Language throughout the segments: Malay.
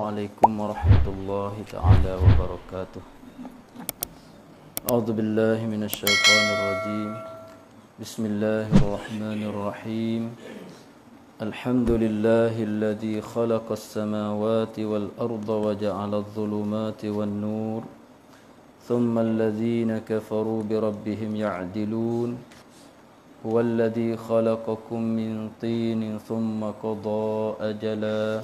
Assalamualaikum warahmatullahi ta'ala wabarakatuh. A'udzu billahi minasyaitonir rajim. Bismillahirrahmanirrahim. Alhamdulillahilladzi khalaqas samawati wal arda wa ja'ala adh-dhulumati wan nur. Thumma alladhina kafaru bi rabbihim ya'dilun. Huwallazi khalaqakum min tinin thumma qada ajala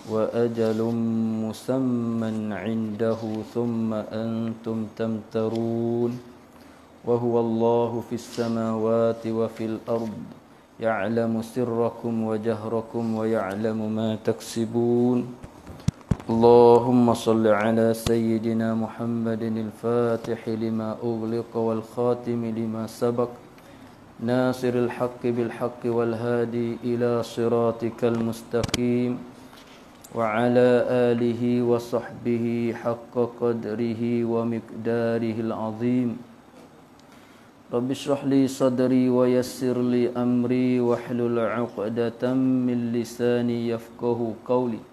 wa ajalun musamman 'indahu thumma antum tamtarun wa huwallahu fis samawati wa fil ard ya'lamu sirrakum wa jahrakum wa ya'lamu ma taksibun. Allahumma salli ala sayyidina Muhammadin al-Fatih lima ughliqa wal khatimi lima sabaq nasiril haqqi bil haqqi wal hadi ila siratikal mustaqim وعلى آله وصحبه حق قدره ومقداره العظيم رب اشرح لي صدري ويسر لي أمري واحلل عقدة من لساني يفقه قولي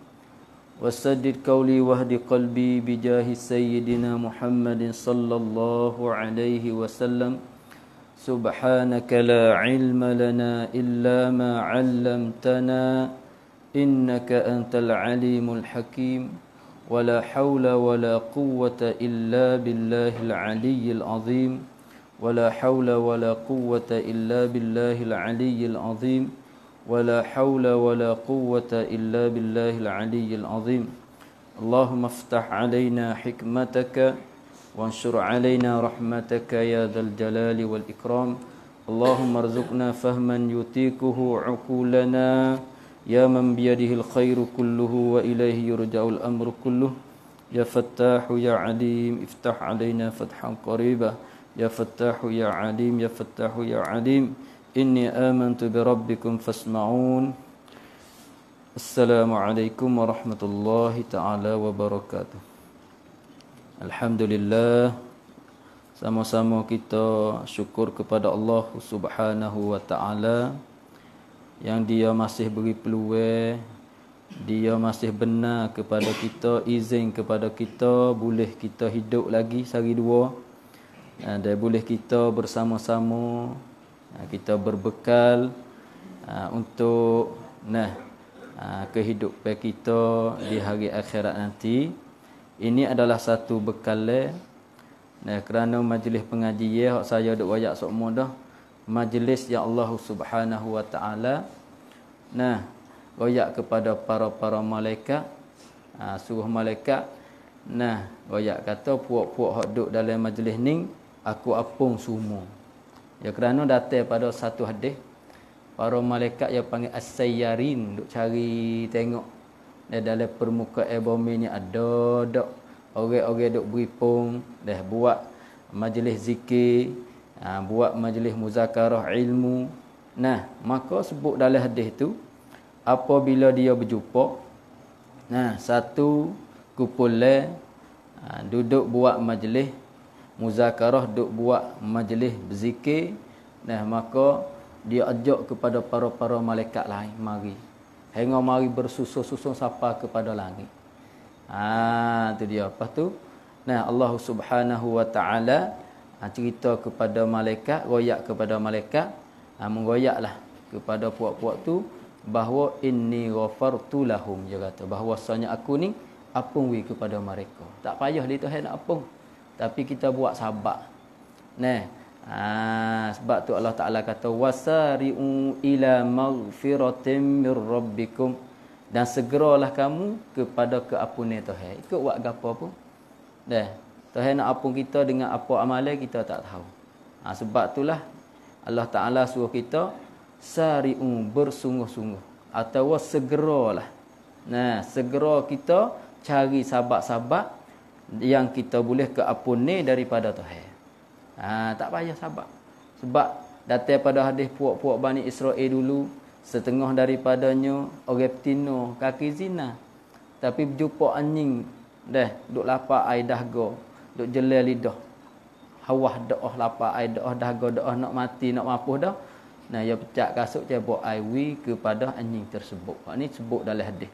وسدد قولي واهد قلبي بجاه سيدنا محمد صلى الله عليه وسلم سبحانك لا علم لنا إلا ما علمتنا إنك أنت العليم الحكيم ولا حول ولا قوة إلا بالله العلي العظيم ولا حول ولا قوة إلا بالله العلي العظيم ولا حول ولا قوة إلا بالله العلي العظيم اللهم افتح علينا حكمتك وانشر علينا رحمتك يا ذا الجلال والإكرام اللهم ارزقنا فهما يتيكه عقولنا يا من بيده الخير كله وإليه يرجع الأمر كله يا فتاح يا عليم افتح علينا فتحا قريبا يا فتاح يا عليم يا فتاح يا عليم إني آمنت بربكم فاسمعون. السلام عليكم ورحمة الله تعالى وبركاته. Alhamdulillah, sama-sama kita syukur kepada Allah Subhanahu wa taala yang dia masih beri peluang, dia masih benar kepada kita, izin kepada kita boleh kita hidup lagi sehari dua, dan boleh kita bersama-sama, kita berbekal untuk kehidupan kita di hari akhirat nanti. Ini adalah satu bekal kerana majlis pengajian saya duk wayak semua dah. Majlis yang Allah Subhanahu wa taala royak kepada para malaikat, suruh malaikat royak kata puak-puak hak duk dalam majlis ni aku apung semua. Ya kerana datang pada satu hadis para malaikat yang panggil as-sayyarin duk cari tengok dalam permukaan bumi ni ada dak orang-orang duk beripung dah buat majlis zikir, buat majlis muzakarah ilmu. Maka sebut dalam hadis tu apabila dia berjumpa satu kumpulan duduk buat majlis muzakarah, duduk buat majlis berzikir, maka dia ajak kepada para malaikat lain mari. Hingga mari bersusun-susun sapa kepada langit. Tu dia. Lepas tu Allah Subhanahu wa taala cerita kepada malaikat, royak kepada malaikat, mengoyaklah kepada puak-puak tu bahawa inni ghafartu lahum, dia kata bahawasanya aku ni apung kepada mereka. Tak payah dia Tuhan nak apung, tapi kita buat sabar. Sebab tu Allah Taala kata wasari'u ila maghfiratin mir rabbikum, dan segeralah kamu kepada keampunan Tuhan. Ikut buat gapo pun. Tuhan nak ampun kita dengan apa amalan kita tak tahu. Sebab itulah Allah Ta'ala suruh kita sari'u, bersungguh-sungguh, atau segeralah. Segera kita cari sahabat-sahabat yang kita boleh keampunan daripada Tuhan. Tak payah sabar. Sebab datang pada hadis puak-puak Bani Israel dulu, setengah daripadanya orang betina, kaki zina. Tapi berjumpa anjing, duk lapar air dahga, duk jelal lidah. Hawah doah lapar air doah dahga doah nak mati nak mapuh dah. Ia pecah kasut dia buat air kepada anjing tersebut. Ini sebut dalam hadis.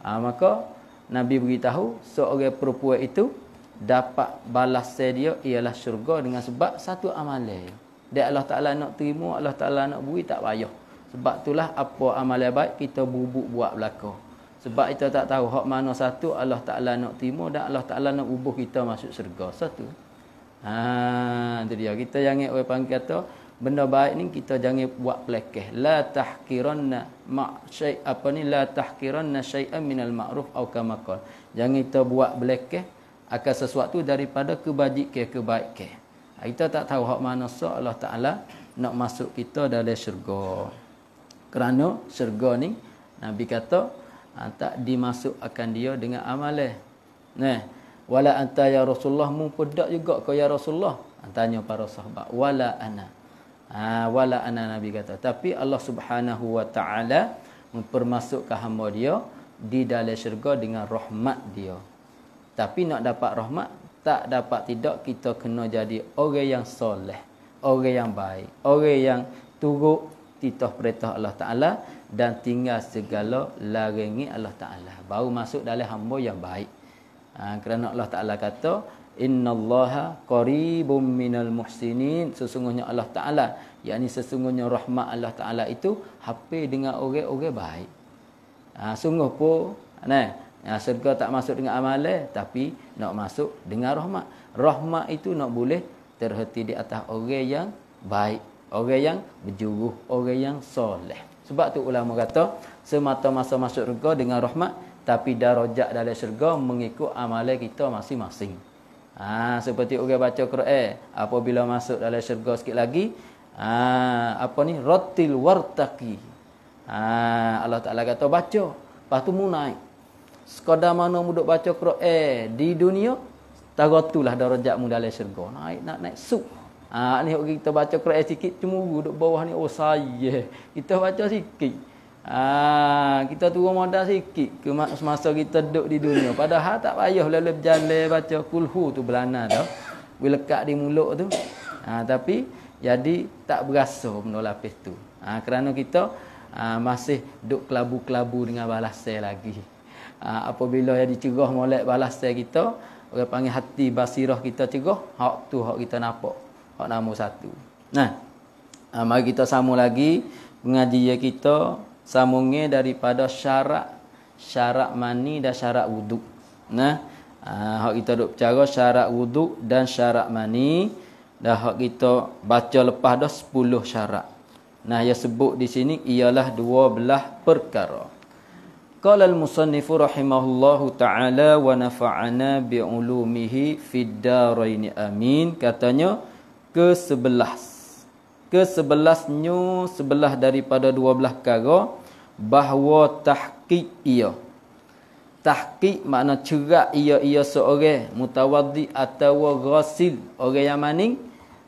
Maka Nabi beritahu seorang perempuan itu dapat balas dia ialah syurga dengan sebab satu amalan. Dia Allah Taala nak terima, Allah Taala nak beri tak payah. Sebab itulah apa amalan baik kita bubuk buat belaka. Sebab kita tak tahu hak mana satu Allah Taala nak terima dan Allah Taala nak ubuh kita masuk syurga. Satu. Itu dia. Kita jangan orang panggil kata benda baik ni kita jangan buat pelekeh. La tahqiranna la tahqiranna syai'an minal ma'ruf atau kama qala. Jangan kita buat belekeh akan sesuatu daripada kebaikan. Kita tak tahu hak mana sah Allah Taala nak masuk kita dalam syurga. Kerana syurga ni Nabi kata tak dimasuk akan dia dengan amalan. Nah, wala anta ya Rasulullah mu pedak juga kau ya Rasulullah. Tanya para sahabat, wala ana. Wala ana Nabi kata. Tapi Allah Subhanahu wa taala mempermasukkan hamba dia di dalam syurga dengan rahmat dia. Tapi nak dapat rahmat, tak dapat tidak kita kena jadi orang yang soleh, orang yang baik, orang yang turut titah perintah Allah Taala dan tinggal segala larangan Allah Taala. Baru masuk dalam hamba yang baik. Kerana Allah Taala kata, innallaha qaribum minal muhsinin. Sesungguhnya Allah Taala, yakni sesungguhnya rahmat Allah Taala itu hampir dengan orang-orang baik. Sungguh pun syurga tak masuk dengan amalan, tapi nak masuk dengan rahmat. Rahmat itu nak boleh terhenti di atas orang yang baik, orang yang berjuruh, orang yang soleh. Sebab tu ulama kata semata-mata masuk syurga dengan rahmat, tapi darajat dalam syurga mengikut amalan kita masing-masing. Seperti orang baca Quran, apabila masuk dalam syurga sikit lagi, rattil wartaqi. Allah Taala kata baca, lepas tu mu naik. Sekadar mana mu duk baca Quran di dunia, taratulah darajatmu dalam syurga. Naik suk. Ni kita baca Quran sikit cemuru duk bawah ni, oh saya. Kita baca sikit. Kita turun modal sikit ke semasa kita duduk di dunia. Padahal tak payah lalu berjalan baca kulhu tu belana tau. Bila lekat di mulut tu. Tapi jadi tak berasa benda lapis tu. Kerana kita masih duk kelabu-kelabu dengan balasan lagi. Apabila yang dicerah molek balasan kita, orang panggil hati basirah kita cerah, hak tu hak kita nampak. Hak nombor satu. Mari kita sambung lagi pengajian kita, sambungnya daripada syarat mani dan syarat wuduk. Hak kita duk bicara syarat wuduk dan syarat mani, dah hak kita baca lepas dah 10 syarat. Yang sebut di sini ialah 12 perkara. Qala al-musannifu rahimahullahu ta'ala wa nafa'ana bi'ulumihi fid darain amin. Katanya ke-11 sebelah daripada 12 perkara bahawa tahqiq ia. Tahqiq makna cerak ia seorang mutawaddi atau ghasil, orang yang maning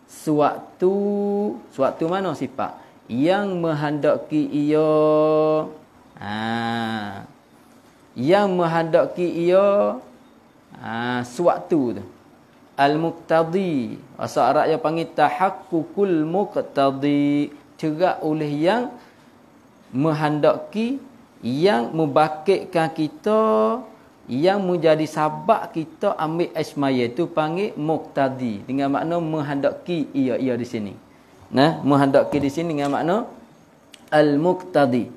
suatu mana sifat yang menghendaki ia suatu tu al-muqtadi. Bahasa Arab yang panggil tahaqqukul muqtadi, cerak oleh yang menghendaki, yang membakitkan kita, yang menjadi sabab kita ambil ismaya tu panggil muqtadi, dengan makna menghendaki ia di sini. Menghendaki di sini dengan makna al-muqtadi.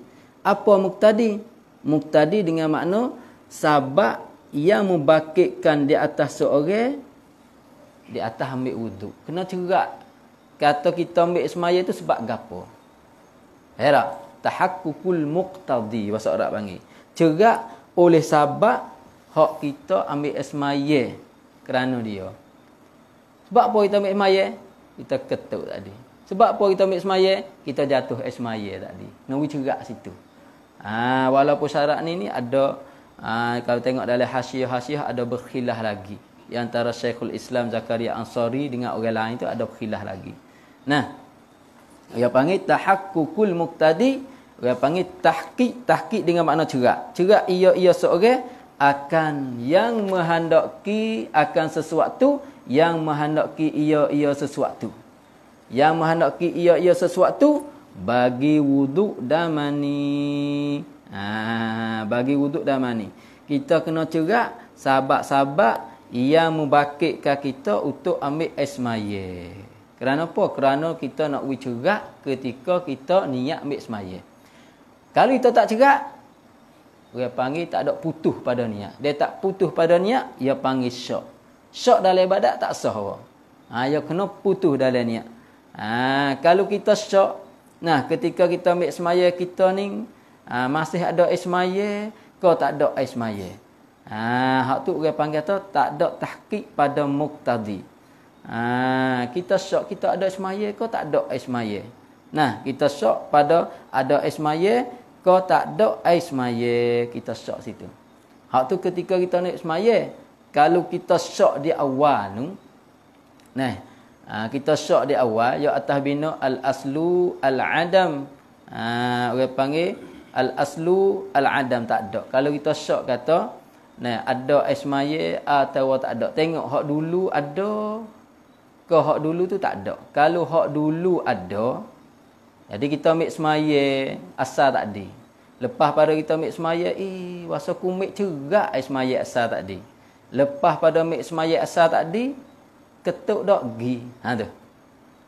Apa muqtadi? Muqtadi dengan makna sabab yang membakitkan di atas seorang di atas ambil wuduk. Kena cerak. Kata kita ambil semaya tu sebab gapo? Herak. Tahaqqukul muqtadi bahasa Arab panggil. Cerak oleh sabab hak kita ambil semaya kerana dia. Sebab apa kita ambil semaya? Kita ketuk tadi. Sebab apa kita ambil semaya? Kita jatuh semaya tadi. Nak cerak situ. Walaupun syarat ni ada kalau tengok dalam hasiah ada berkhilaf lagi. Di antara Syekhul Islam Zakaria Ansari dengan orang lain tu ada berkhilaf lagi. Dia panggil tahaqqukul muqtadi, dia panggil tahqiq. Tahqiq dengan makna cerak. Cerak ia seorang akan yang menghendaki akan sesuatu, yang menghendaki ia sesuatu. Yang menghendaki ia sesuatu bagi wuduk dan mani. Bagi wuduk dan mani. Kita kena cerak sahabat-sahabat yang membakitkan kita untuk ambil air semaya. Kerana apa? Kerana kita nak cerak ketika kita niat ambil semaya. Kalau kita tak cerak, orang panggil tak ada putus pada niat. Dia tak putus pada niat, dia panggil syak. Syak dalam ibadat tak sah orang. Dia kena putus dalam niat. Kalau kita syak, ketika kita ambil semaya kita ni, masih ada air semaya, kau tak ada air semaya. Hak tu orang panggil tu tak ada tahqiq pada muqtadi. Kita syak kita ada semaya, kau tak ada air semaya. Kita syak pada ada air semaya, kau tak ada air semaya, kita syak situ. Hak tu ketika kita naik semaya, kalau kita syak di awal tu, kita syak di awal, ya atas bina al-aslu al-adam. Orang panggil al-aslu al-adam tak ada. Kalau kita syak kata, ada air semaya atau tak ada. Tengok hak dulu ada, ke hak dulu tu tak ada. Kalau hak dulu ada, jadi kita ambil semaya asal tadi. Lepas pada kita ambil semaya, wasa kumik cerak air semaya asal tadi. Lepas pada ambil semaya asal tadi, ketuk dak gi. Tu.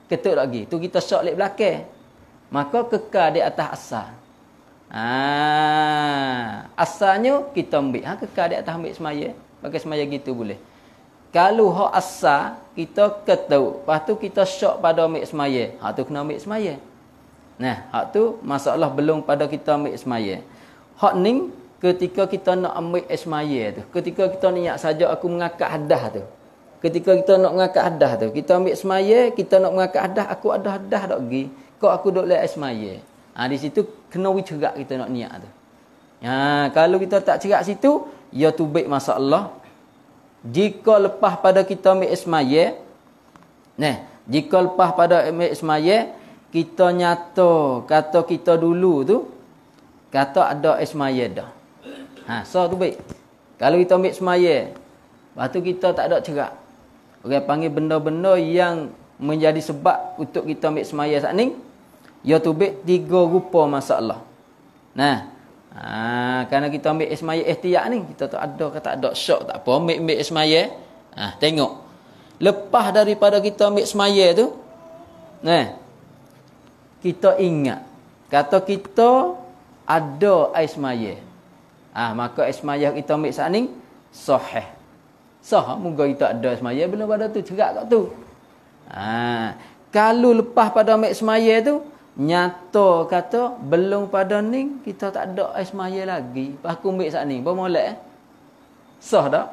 Ketuk dak gi. Tu kita syak lek belakang. Maka kekal di atas asal. Asalnya kita ambil. Kekal di atas ambil semaya. Pakai semaya gitu boleh. Kalau hak asal, kita ketuk. Lepas tu kita syak pada ambil semaya. Tu kena ambil semaya. Hak tu masalah belum pada kita ambil semaya. Hak ni ketika kita nak ambil semaya tu. Ketika kita niat saja aku mengangkat hadas tu. Ketika kita nak mengangkat hadas tu. Kita ambil semaya, kita nak mengangkat hadas. Aku ada hadas tak pergi. Kau aku duduk lek semaya. Di situ kena cerak kita nak niat tu. Kalau kita tak cerak situ, ya tu baik masalah. Jika lepas pada kita ambil semaya, jika lepas pada ambil semaya, kita nyata kata kita dulu tu kata ada semaya dah. So tu baik. Kalau kita ambil semaya, lepas tu kita tak ada cerak. Orang panggil benda-benda yang menjadi sebab untuk kita ambil semaya saat ni, ya tu baik 3 rupa masalah. Kerana kita ambil semaya ihtiyat ni, kita tak ada ke tak ada syak tak apa, ambil semaya. Tengok. Lepas daripada kita ambil semaya tu, kita ingat kata kita ada air semaya. Maka air semaya kita ambil saat ni sahih. Sah, moga kita ada semaya belum pada tu cerak kat tu. Kalau lepas pada ambil semaya tu, nyata kata belum pada ni kita tak ada air semaya lagi. Lepas aku ambil saat ni, bermolek sah tak?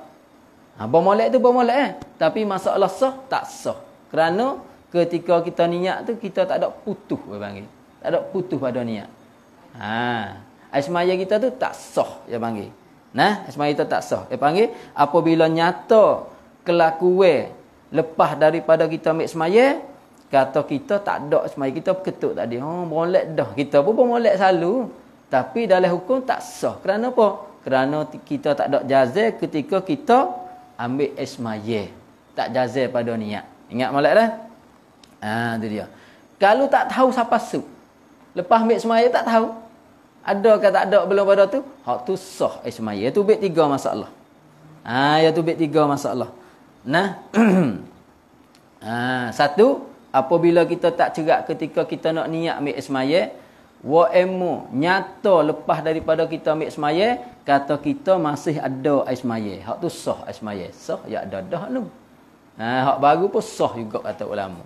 Bermolek tu bermolek tapi masalah sah tak sah. Kerana ketika kita niat tu kita tak ada putus panggil. Tak ada putus pada niat. Air semaya kita tu tak sah dia panggil. Air semaya kita tak sah. Dia panggil apabila nyata kelakuan lepas daripada kita ambil semaya, kata kita tak ada semaya, kita ketuk tadi. Molek dah. Kita pun molek selalu. Tapi dalam hukum tak sah. Kerana apa? Kerana kita tak ada jazah ketika kita ambil semaya. Tak jazah pada niat. Ingat molek dah? Itu dia. Kalau tak tahu siapa su. Lepas ambil semaya tak tahu. Ada ke tak ada belum pada tu? Hak tu sah semaya. Itu bit 3 masalah. Ya tu bit 3 masalah. Satu, apabila kita tak cerak ketika kita nak niat ambil semaya, wa emu nyata lepas daripada kita ambil semaya, kata kita masih ada air semaya. Hak tu sah air semaya. Sah ya ada dah tu. Hak baru pun sah juga kata ulama.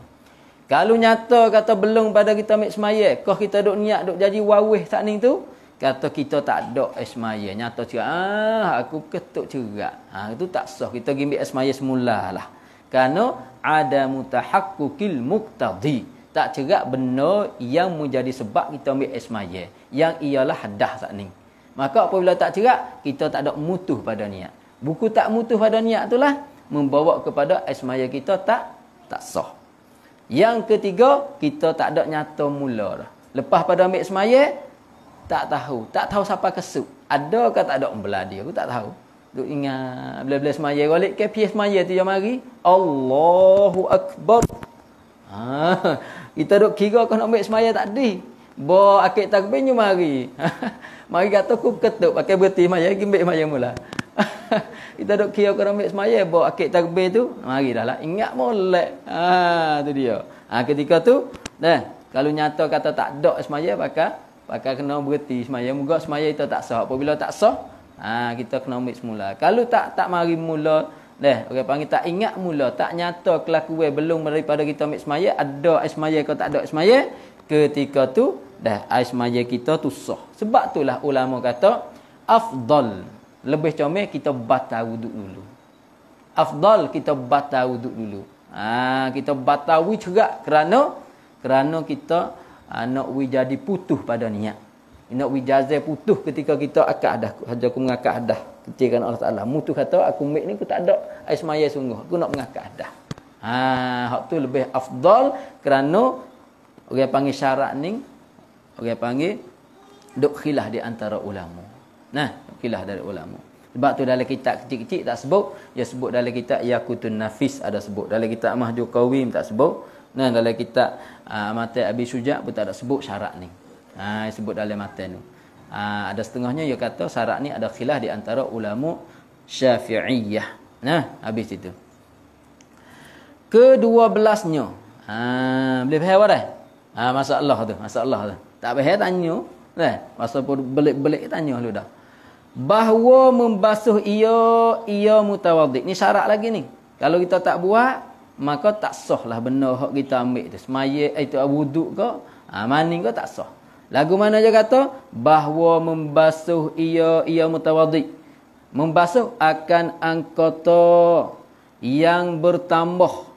Kalau nyata kata belum pada kita ambil semaya, kau kita duk niat duk jadi wawih saat ni tu, kata kita tak ada air semaya. Nyata cerak, aku ketuk cerak. Itu tak sah. Kita pergi ambil air semaya semulalah. Kerana ada mutahaqqukil muqtadi. Tak cerak benda yang menjadi sebab kita ambil air semaya. Yang ialah hadas saat ni. Maka apabila tak cerak, kita tak ada mutuh pada niat. Buku tak mutuh pada niat itulah membawa kepada air semaya kita tak sah. Yang ketiga, kita tak ada nyata mula dah. Lepas pada ambil semaya, tak tahu siapa kesuk. Ada ke tak ada beladi, aku tak tahu. Duk ingat bila-bila semaya balik ke PS semaya tu jam mari, Allahu akbar. Kita duk kira kau nak ambil semaya tadi. Bo akid takbir nyu mari. Mari kata aku ketuk pakai berti semaya, ambil semaya mula. Kita duk kira kena ambil semaya bawa akid takbir tu, mari dah lah ingat molek. Tu dia. Ketika tu dah kalau nyata kata tak ada semaya pakai kena berhenti semaya. Moga semaya itu tak sah. Apabila tak sah, kita kena ambil semula. Kalau tak mari mula dah orang panggil tak ingat mula, tak nyata kelakuan belum daripada kita ambil semaya, ada semaya ke tak ada semaya, ketika tu dah semaya kita tu sah. Sebab itulah ulama kata afdal, lebih comel kita batal wuduk dulu. Afdal kita batal wuduk dulu. Kita batal wuduk juga kerana kita nak jadi putus pada niat. Nak wijazah putus ketika kita akad dah. Haja aku mengakad dah. Ketika Allah Taala mutu kata aku ambil ni aku tak ada air semaya sungguh. Aku nak mengakad dah. Hak tu lebih afdal kerana orang panggil syarat ni orang panggil duk khilaf di antara ulama. Khilaf dari ulama. Sebab tu dalam kitab kecil-kecil tak sebut, dia sebut dalam kitab Yaqutun Nafis ada sebut, dalam kitab Mahjur Qawim tak sebut, dalam kitab Matan Abi Syuja' pun tak ada sebut syarat ni. Sebut dalam matan tu. Ada setengahnya dia kata syarat ni ada khilaf di antara ulama Syafi'iyah. Habis itu. Ke-12-nya. Boleh faham dah? Masalah tu. Tak faham tanya. Masa belik-belik tanya dulu dah. Bahawa membasuh ia mutawaddi. Ni syarat lagi ni. Kalau kita tak buat, maka tak sah lah benda hak kita ambil tu. Semaya itu wuduk ke, mani ke tak sah. Lagu mana je kata bahawa membasuh ia mutawaddi. Membasuh akan anggota yang bertambah,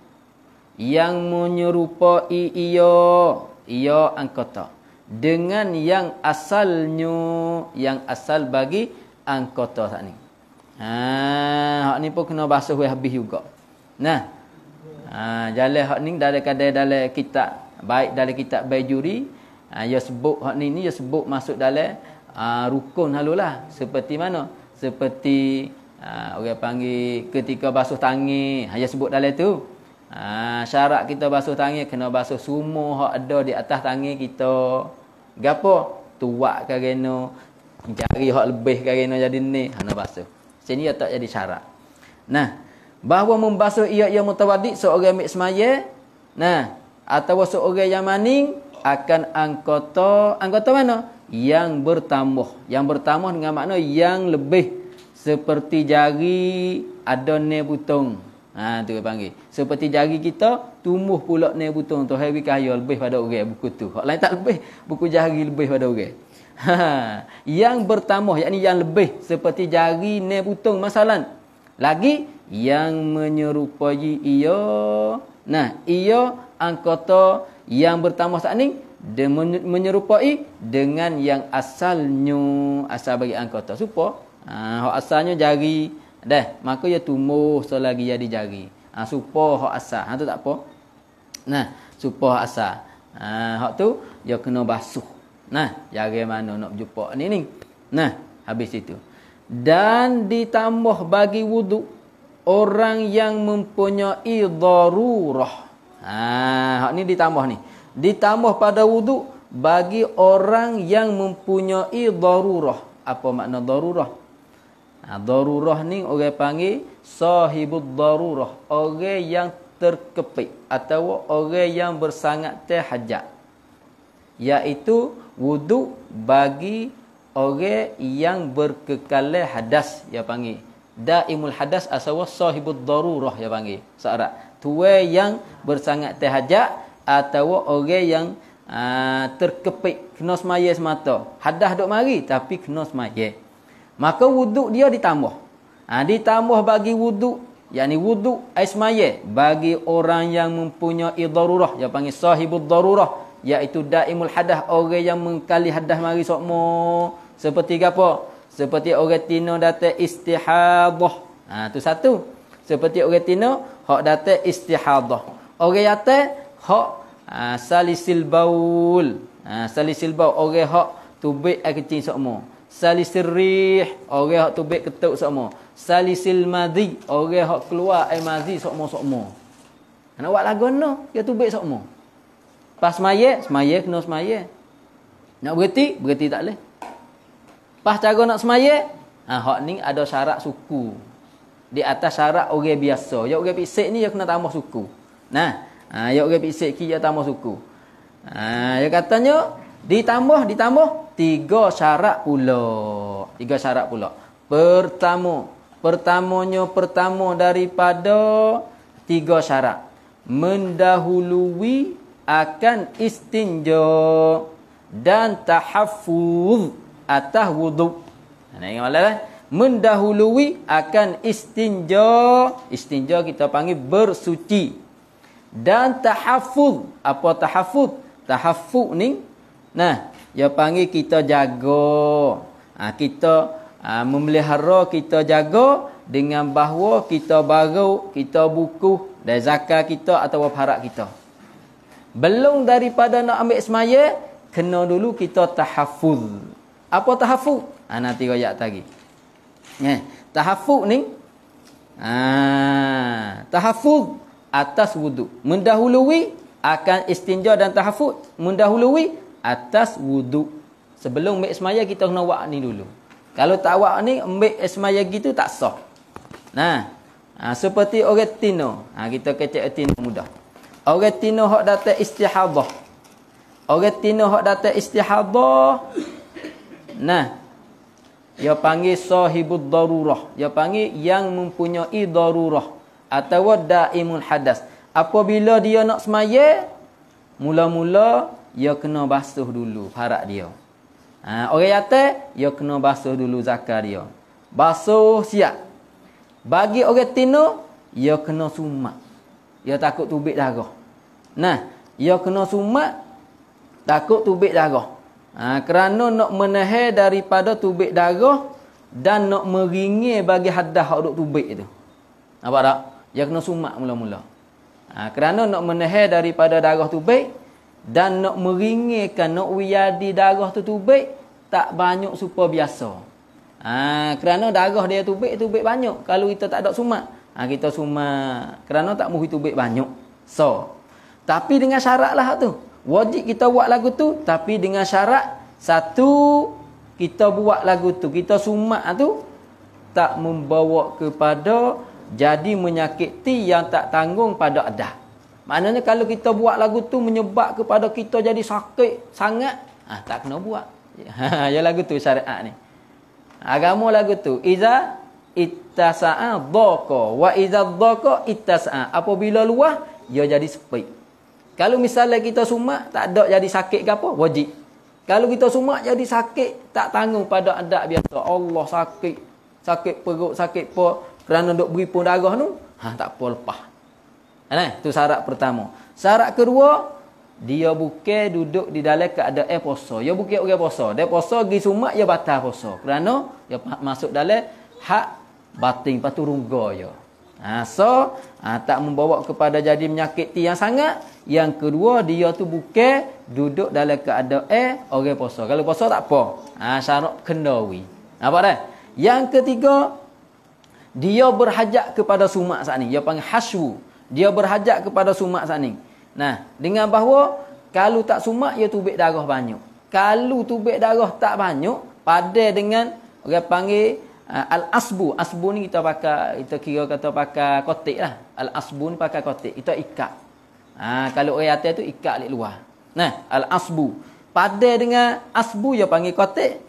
yang menyerupai ia anggota dengan yang asalnya, yang asal bagi anggota saat ni. Hak ni pun kena basuh habis juga. Jalan hak ni dalam kitab, baik dalam kitab Bajuri, dia sebut hak ni dia sebut masuk dalam rukun halulah. Seperti mana? Seperti orang panggil ketika basuh tangan, dia sebut dalam tu. Syarat kita basuh tangan kena basuh semua hak ada di atas tangan kita. Gapo? Tuak ke kena, jari hak lebih ke kena jadi ni, hana basuh. Sini dia tak jadi syarat. Bahawa membasuh ia mutawaddi seorang ambil semaya, atau seorang yang maning akan anggota mana? Yang bertambah. Yang bertambah dengan makna yang lebih, seperti jari ada ne butong. Tu dia panggil. Seperti jari kita tumbuh pula ne butong tu, hari kaya lebih pada orang buku tu. Hak lain tak lebih, buku jari lebih pada orang. Yang bertambah, yakni yang lebih seperti jari ne butong masalan. Lagi yang menyerupai ia. Ia anggota yang bertambah saat ni menyerupai dengan yang asalnya, asal bagi anggota. Supaya hak asalnya jari dah, maka dia tumbuh selagi jadi jari. Supaya hak asal. Tu tak apa. Supaya hak asal. Hak tu dia kena basuh. Jari mana nak jumpa ni. Habis itu. Dan ditambah bagi wuduk orang yang mempunyai darurah. Hak ni ditambah ni. Ditambah pada wuduk bagi orang yang mempunyai darurah. Apa makna darurah? Darurah ni orang panggil sahibud darurah, orang yang terkepit atau orang yang bersangat terhajat, iaitu wuduk bagi orang yang berkekalan hadas, dia panggil daimul hadas atau sahibud darurah, dia panggil searab tuai yang bersangat terhajat atau orang yang terkepit kena semaya semata, hadas duk mari tapi kena semaya. Maka wuduk dia ditambah. Ditambah bagi wuduk, yakni wuduk air semaya bagi orang yang mempunyai darurah, dia panggil sahibud darurah, iaitu daimul hadas, orang yang mengkali hadas mari sokmo. Seperti apa? Seperti orang tino datang istihadah. Tu satu. Seperti orang tino hak datang istihadah. Orang datang hak salisil baul. Salisil baul orang hak tubik air kecil sokmo. Salisil rih, orang hak tubik ketuk sokmo. Salisil madhi, orang hak keluar air madhi sokmo-sokmo. Nak buat lagu no, dia tubik sokmo. Pas semaya kena semaya. Nak berhenti tak boleh. Pas cara nak semaya, Hak ni ada syarat suku. Di atas syarat orang biasa. Ya orang pisik ni dia kena tambah suku. Nah, ya orang pisik ki dia tambah suku. Dia katanya ditambah 3 syarat pula. 3 syarat pula. Pertama daripada 3 syarat. Mendahului akan istinja dan tahaffuz atas wuduk. Nah, ingat malah mendahului akan istinja. Istinja kita panggil bersuci. Dan tahaffuz. Apa tahaffuz? Tahaffuz ni, nah, dia panggil kita jaga. Kita memelihara, kita jaga dengan bahawa kita baru, kita buku dan zakat kita atau parak kita. Belum daripada nak ambil semaya, kena dulu kita tahaffuz. Apa tahaffuz? Nanti ayat lagi. Tahaffuz ni, tahaffuz atas wudu. Mendahului akan istinja dan tahaffuz. Mendahului atas wudu. Sebelum ambil semaya kita kena buat ni dulu. Kalau tak buat ni, ambil semaya gitu tak sah. Nah, seperti orang tino. Kita kecek tino mudah. Orang tino hak datang istihadah. Orang tino hak datang istihadah. Nah, dia panggil sahibud darurah. Dia panggil yang mempunyai darurah atau daimul hadas. Apabila dia nak semaya, mula-mula dia kena basuh dulu farak dia. Orang yatim dia kena basuh dulu zakat dia. Basuh siap. Bagi orang tino, dia kena sumak. Dia takut tubik darah. Nah, dia kena sumak takut tubik darah. Kerana nak menahan daripada tubik darah dan nak meringir bagi hadas hak duk tubik itu. Nampak tak? Dia kena sumak mula-mula. Kerana nak menahan daripada darah tubik dan nak meringirkan, nak wiadi darah tu tubik tak banyak supaya biasa. Kerana darah dia tubik banyak. Kalau kita tak ada sumak, kita sumak. Kerana tak muhi tubik banyak. So, tapi dengan syarat lah tu. Wajib kita buat lagu tu, tapi dengan syarat satu, kita buat lagu tu, kita sumak tu tak membawa kepada jadi menyakiti yang tak tanggung pada adah. Maknanya kalau kita buat lagu tu menyebab kepada kita jadi sakit sangat, tak kena buat. Ya lagu tu syariat ni. Agama lagu tu, iza ittasa'a dhaqa wa iza dhaqa ittasa'a. Apabila luah, dia jadi sepit. Kalau misalnya kita sumak tak ada jadi sakit ke apa, wajib. Kalau kita sumak jadi sakit tak tanggung pada adat biasa. Allah sakit, sakit perut, sakit apa kerana duk beri pun darah tu, tak apa lepas. Tu syarat pertama. Syarat kedua, dia bukan duduk di dalam keadaan puasa. Dia bukan orang puasa. Dia puasa pergi sumak dia batal puasa. Kerana dia masuk dalam hak batin patu rungga dia. Tak membawa kepada jadi menyakiti yang sangat. Yang kedua, dia tu bukan duduk dalam keadaan orang puasa. Kalau puasa tak apa. Syarat kendawi. Nampak tak? Yang ketiga, dia berhajat kepada sumak saat ni. Dia panggil haswu. Dia berhajat kepada sumak saat ni. Nah, dengan bahawa kalau tak sumak, dia tubik darah banyak. Kalau tubik darah tak banyak, pada dengan orang panggil al-asbu. Asbu ni kita pakai, kita kira kata pakai kotik lah. Al-asbu ni pakai kotik. Kita ikat. Kalau orang atas tu ikat alik luar. Nah, al-asbu. Pada dengan asbu dia panggil kotik.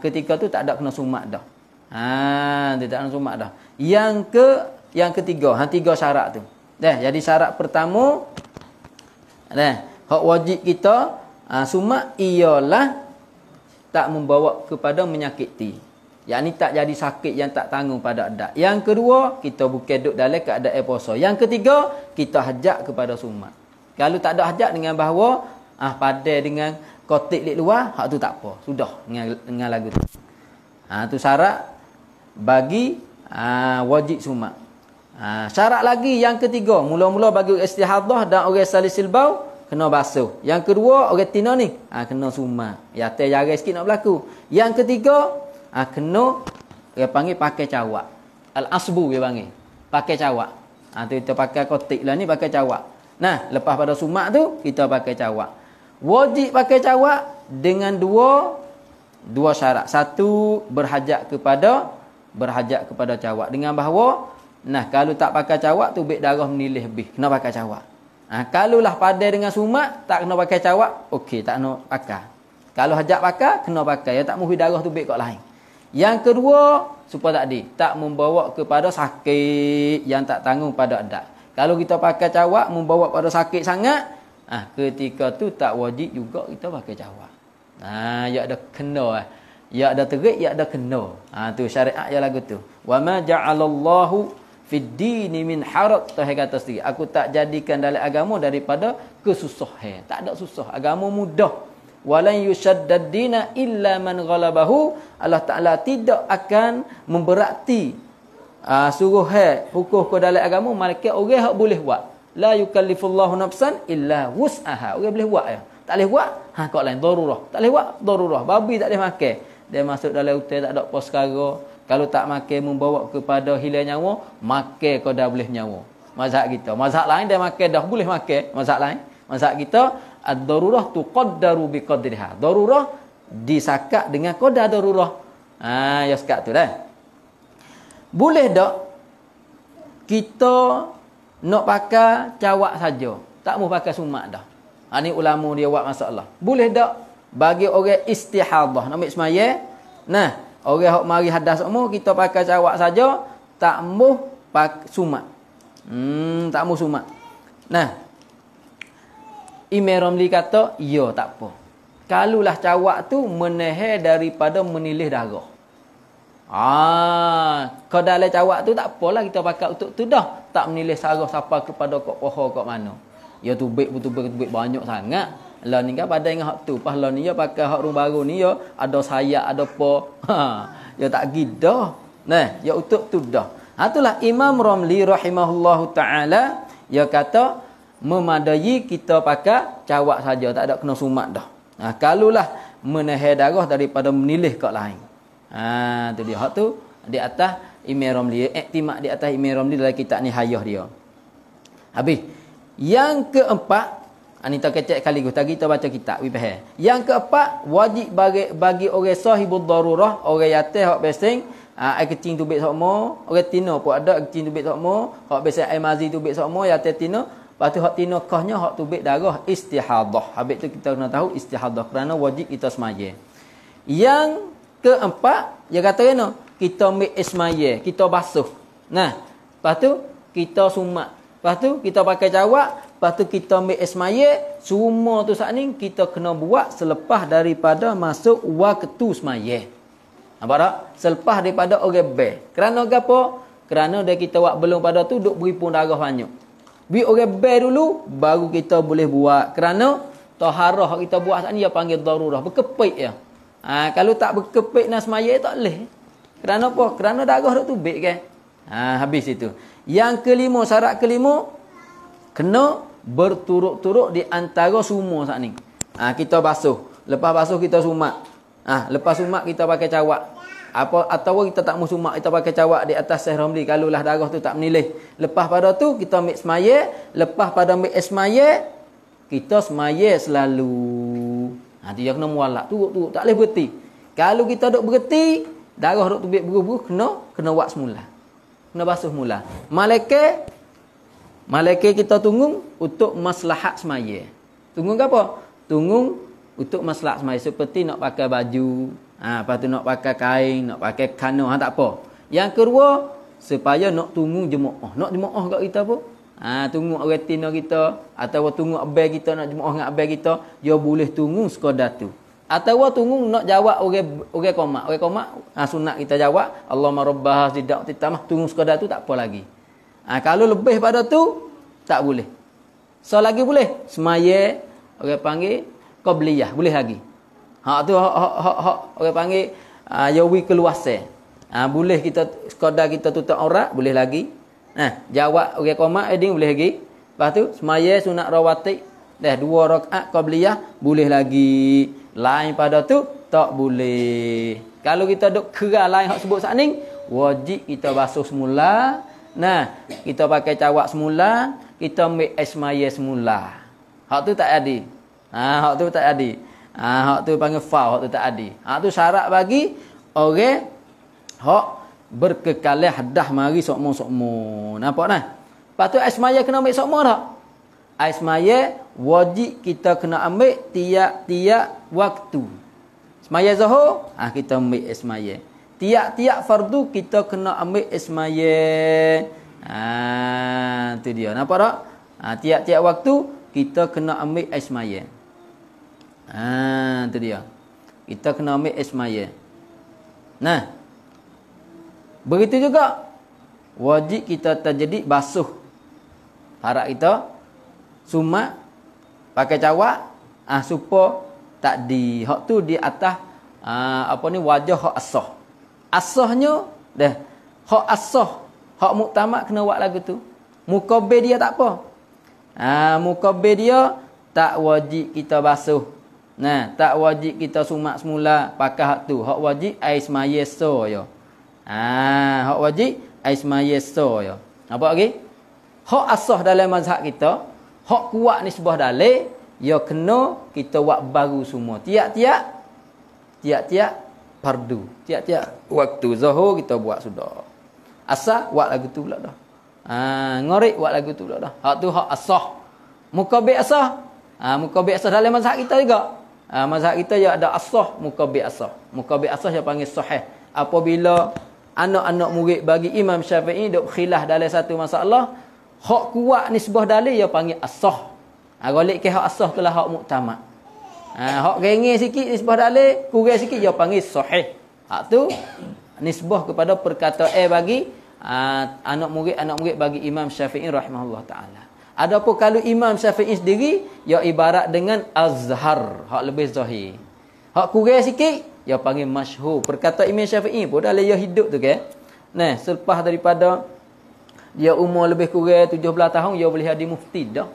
Ketika tu tak ada kena sumak dah. Dia tak kena sumak dah. Yang ketiga, tiga syarat tu. Jadi syarat pertama, hak wajib kita sumak ialah tak membawa kepada menyakiti. Yang ni tak jadi sakit yang tak tanggung pada adat. Yang kedua, kita bukan duduk dalam keadaan puasa. Yang ketiga, kita hajat kepada sumak. Kalau tak ada hajat dengan bahawa pada dengan kotik lik luar, hak tu tak apa. Sudah dengan lagu tu. Tu syarat bagi wajib sumak. Syarat lagi yang ketiga, mula-mula bagi istihadah dan orang salisil bau kena basuh. Yang kedua, orang tina ni kena sumak. Ya atas jaga sikit nak berlaku. Yang ketiga, kena dia panggil pakai cawak. Al-asbu dia panggil. Pakai cawak. Tu kita pakai kotik lah ni pakai cawak. Nah, lepas pada sumak tu kita pakai cawak. Wajib pakai cawak dengan dua Dua syarat. Satu, berhajat kepada cawak. Dengan bahawa, nah, kalau tak pakai cawak tu beg darah menilih lebih. Kena pakai cawak. Kalulah padan dengan sumat, tak kena pakai cawak, okey, tak kena pakai. Kalau hajat pakai, kena pakai. Ya tak muhi darah tu beg kat lain. Yang kedua, supaya tak membawa kepada sakit yang tak tanggung pada adat. Kalau kita pakai cawak membawa pada sakit sangat, ketika tu tak wajib juga kita pakai cawak. Ya ada kena. Ya ada terik, ya ada kena. Tu syariat yang lagu tu. Wa ma ja'alallahu fid dini min haraj. Tuhan kata sendiri, aku tak jadikan dalam agama daripada kesusahan. Tak ada susah. Agama mudah. Walan yushaddad dina illa man ghalabahu. Allah Ta'ala tidak akan memberati suruh hukum ke dalam agama malaikat orang hak boleh buat. La yukallifullahu nafsan illa wus'aha. Orang boleh buat ya. Tak boleh buat, kau lain darurah. Tak boleh buat, darurah. Babi tak boleh makan. Dia masuk dalam hutan tak ada apa sekara. Kalau tak makan membawa kepada hilang nyawa, makan kau dah boleh nyawa. Mazhab kita. Mazhab lain dia makan dah boleh makan. Mazhab lain. Mazhab kita, ad-darurah tuqaddaru biqadriha. Darurah disakat dengan qadar darurah. Ya sekat tu dah. Boleh tak kita nak pakai cawak saja, tak mau pakai sumat dah. Ni ulama dia buat masalah. Boleh tak bagi orang istihadah nak ambil semaya? Nah, orang hok mari hadas semua kita pakai cawak saja, tak mau pakai sumat. Tak mau sumat. Nah, Imam Ramli kata, ya tak apa. Kalulah cawak tu menahan daripada menilih darah. Kalau dalam cawak tu tak apalah kita pakai untuk tu dah. Tak menilih sarah siapa kepada kok poho kok mana. Ya tubik betul-betul banyak sangat. Lah ni kan pada dengan hak tu. Pas lah ni ya pakai hak rung baru ni ya ada sayap ada apa. Ya tak gidah. Nah, ya untuk tu dah. Itulah Imam Ramli rahimahullahu taala dia kata memadai kita pakai cawak saja, tak ada kena sumat dah. Kalulah menahan darah daripada menilih kat lain. Tu dia hak tu di atas Imam Ramli, iktimak di atas Imam Ramli dalam kitab Nihayah dia. Habis. Yang keempat, ni tak kecek kali tadi kita baca kitab we faham. Yang keempat, wajib bagi orang sahibud darurah, orang yatim hak besing, air kecing tubik sokmo, orang tino pun ada air kecing tubik sokmo, hak besing air mazi tubik sokmo, yatim tino, lepas tu hak tino kahnya hak tubik darah istihadah. Habis tu kita kena tahu istihadah kerana wajib kita semaya. Yang keempat, dia kata kena kita ambil ismaya, kita basuh. Nah, lepas tu kita sumat. Lepas tu kita pakai cawak, lepas tu kita ambil ismaya, semua tu saat ni kita kena buat selepas daripada masuk waktu semaya. Nampak tak? Selepas daripada orang bel. Kerana apa? Kerana dia kita buat belum pada tu duk beripun darah banyak. Bi orang bel dulu baru kita boleh buat. Kerana taharah kita buat saat ni dia panggil darurah, berkepit ya. Kalau tak berkepit nak semaya tak boleh. Kerana apa? Kerana darah duk tubik kan. Habis itu. Yang kelima, syarat kelima, kena berturut-turut di antara semua saat ni. Kita basuh. Lepas basuh kita sumat. Lepas sumat kita pakai cawak. Atau kita tak mau sumat, kita pakai cawak di atas Syekh Ramli. Kalau lah darah tu tak menilih. Lepas pada tu kita ambil semaya. Lepas pada ambil semaya, kita semaya selalu. Dia kena mualak. Turut-turut. Tak boleh berhenti. Kalau kita duk berhenti, darah duk tubik beruh-beruh, kena buat semula. Kena basuh mula. Malaikat kita tunggu untuk maslahat semaya. Tunggu apa? Tunggu untuk maslahat semaya. Seperti nak pakai baju, lepas tu nak pakai kain, nak pakai kano, tak apa. Yang kedua, supaya nak tunggu jemaah. Nak jemaah kat kita apa? Tunggu orang tina kita atau tunggu abang kita nak jemaah dengan abang kita, dia boleh tunggu sekadar tu. Atau tunggu nak jawab orang qomat. Orang qomat sunat kita jawab Allahumma rabbah zidak titamah, tunggu sekadar tu tak apa lagi. Kalau lebih pada tu tak boleh. So lagi boleh semaya orang panggil qabliyah boleh lagi. Hak tu hak orang panggil yawi keluasan. Boleh kita sekadar kita tutup aurat boleh lagi. Jawab orang qomat eding boleh lagi. Lepas tu semaya sunat rawatib dah 2 rakaat qabliyah boleh lagi. Lain pada tu tak boleh. Kalau kita duk keral lain hak sebut saat ni, wajib kita basuh semula. Nah, kita pakai cawak semula, kita ambil ismaya semula. Hak tu tak ada. Hak tu tak ada. Hak tu panggil fa, hak tu ta'adi. Hak tu syarat bagi orang hak berkekalan hadah mari sokmo-sokmo. Nampak nah? Lepas tu ais maya kena ambil sokmo tak? Ais maya wajib kita kena ambil tiap-tiap waktu. Semaya Zuhur, kita ambil ais maya. Tiap-tiap fardu kita kena ambil ais maya. Tu dia. Nampak tak? Tiap-tiap waktu kita kena ambil ais maya. Tu dia. Kita kena ambil ais maya. Nah. Begitu juga wajib kita terjadi basuh parak kita sumat pakai cawak supaya tak di hak tu di atas wajah hak asah. Asahnya dah hak asah, hak muktamad kena buat lagu tu. Mukabbir dia tak apa. Mukabbir dia tak wajib kita basuh. Nah, tak wajib kita sumat semula pakai hak tu. Hak wajib air semaya so ya. Hak wajib air semaya so ya. Apa lagi? Hak asah dalam mazhab kita, hak kuat nisbah dalil, ya kena kita buat baru semua. Tiap-tiap fardu. Tiap-tiap waktu Zuhur kita buat sudah. Asar buat lagu tu pula dah. Ngorek buat lagu tu pula dah. Hak tu hak asah. Mukabbir asah. Mukabbir asah dalam mazhab kita juga. Mazhab kita ya ada asah, mukabbir asah. Mukabbir asah dia panggil sahih. Apabila anak-anak murid bagi Imam Syafi'i duk khilaf dalam satu masalah, hak kuat nisbah dalil dia panggil asah. Golek ke hak asah itulah hak muktamad. Hak gengeng sikit nisbah dalil, kurang sikit dia panggil sahih. Hak tu nisbah kepada perkataan bagi anak murid bagi Imam Syafi'i rahimahullah taala. Adapun kalau Imam Syafi'i sendiri, ia ibarat dengan azhar, hak lebih zahir. Hak kurang sikit, ia panggil masyhur. Perkataan Imam Syafi'i pun dalam dia hidup tu kan. Nah, selepas daripada dia umur lebih kurang 17 tahun, dia boleh jadi mufti dah.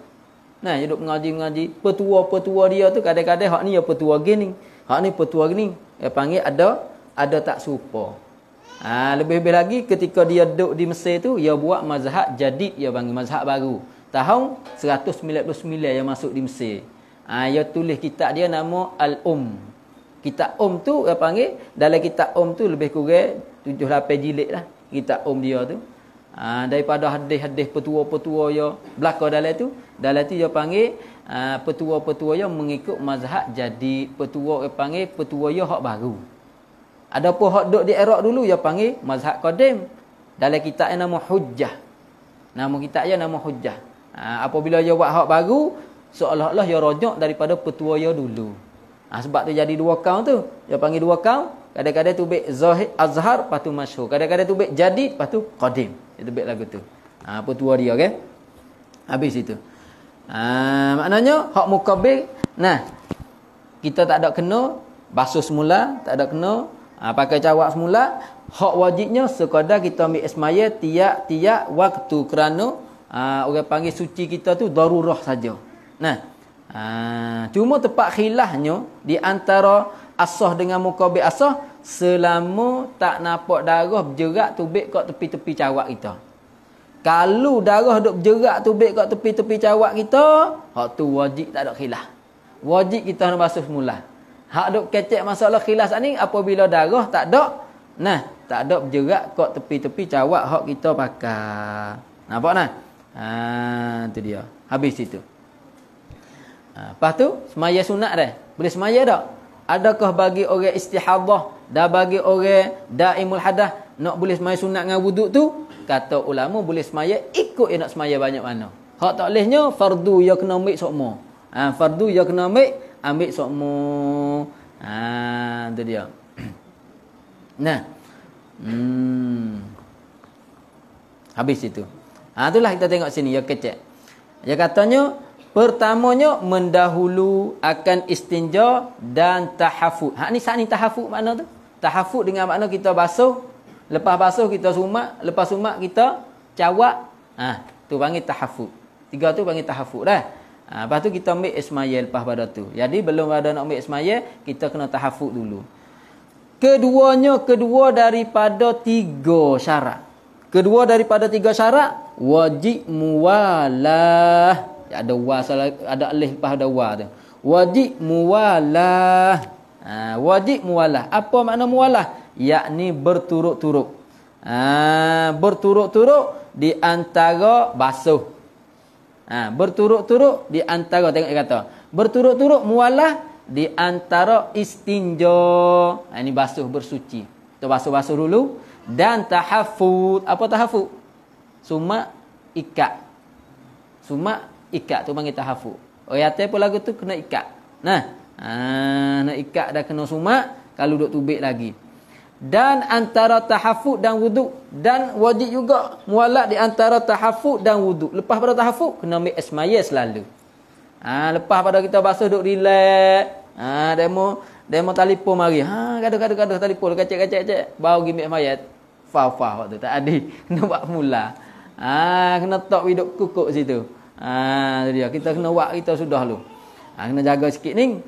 Nah, dia duduk mengaji. Petua-petua dia tu kadang-kadang hak ni ya petua gini. Hak ni petua gini. Dia panggil ada tak serupa. Lebih-lebih lagi ketika dia duduk di Mesir tu, dia buat mazhab jadid, dia panggil mazhab baru. Tahun 199 yang masuk di Mesir. Dia tulis kitab dia nama Al-Um. Kitab tu dia panggil, dalam kitab tu lebih kurang 7-8 jilid lah. Kitab dia tu. Daripada hadis-hadis petua-petua dia belakang dalam tu dia panggil petua-petua dia mengikut mazhab jadi petua dia panggil petua dia hak baru. Adapun hak duk di Iraq dulu dia panggil mazhab qadim. Dalam kitab nama Hujjah. Nama kitab dia nama Hujjah. Apabila dia buat hak baru, seolah-olah dia rojak daripada petua dia dulu. Sebab tu jadi dua kaum tu. Dia panggil dua kaum. Kadang-kadang tu baik azhar, lepas tu masyhur. Kadang-kadang tu baik jadid, lepas tu qadim. Itu baik lagu tu. Petua dia kan. Habis itu. Maknanya hak mukabbir, nah, kita tak ada kena basuh semula, tak ada kena pakai cawak semula. Hak wajibnya sekadar kita ambil ismaya tiap-tiap waktu kerana orang panggil suci kita tu darurah saja. Nah, cuma tempat khilafnya di antara asah dengan mukabbir asah, selama tak nampak darah bergerak tubik kat tepi-tepi cawak kita. Kalau darah duk bergerak tubik kat tepi-tepi cawak kita, hak tu wajib tak ada khilaf. Wajib kita nak basuh semula. Hak duk kecek masalah khilaf ni apabila darah tak ada, nah, tak ada bergerak kat tepi-tepi cawak hak kita pakai. Nampak nah? Tu dia. Habis itu. Lepas tu semaya sunat dah. Boleh semaya tak? Adakah bagi orang istihadah dan bagi orang daimul hadas nak boleh semaya sunat dengan wuduk tu? Kata ulama boleh semaya ikut dia nak semaya banyak mana. Hak tak bolehnya fardu dia kena ambil sokmo. Fardu dia kena ambil sokmo. Tu dia. Nah. Habis itu. Itulah kita tengok sini ya kecek. Dia katanya pertamanya mendahulu akan istinja dan tahafut. Ni saat ni tahafut makna tu? Tahafut dengan makna kita basuh, lepas basuh kita sumak, lepas sumak kita cawak. Tu panggil tahafut. Tiga tu panggil tahafut dah. Lepas tu kita ambil ismaya lepas pada tu. Jadi belum ada nak ambil ismaya, kita kena tahafut dulu. Kedua daripada tiga syarat. Kedua daripada tiga syarat, wajib muwalah. Ada wa, ada alif lepas ada wa tu. Wajib muwalah. Wajib muwalah. Apa makna muwalah? Yakni berturut-turut. Berturut-turut di antara basuh. Berturut-turut di antara, tengok dia kata. Berturut-turut muwalah di antara istinja. Ini basuh bersuci. Kita basuh-basuh dulu. Dan tahafud. Apa tahafud? Sumak ikat. Sumak ikat tu panggil tahafud. Orang atas pun lagu tu kena ikat. Nak ikat dah kena sumak. Kalau duduk tubik lagi. Dan antara tahafud dan wuduk. Dan wajib juga mualat di antara tahafud dan wuduk. Lepas pada tahafud, kena ambil esmaya selalu. Lepas pada kita basuh, duduk relax. Demo telefon mari. Gaduh telefon. Kacik. Baru pergi ambil esmaya. Fah waktu tak ada. Kena buat mula. Kena tok hidup kukuk situ. Dia kita kena buat kita sudah lu. Kena jaga sikit ni.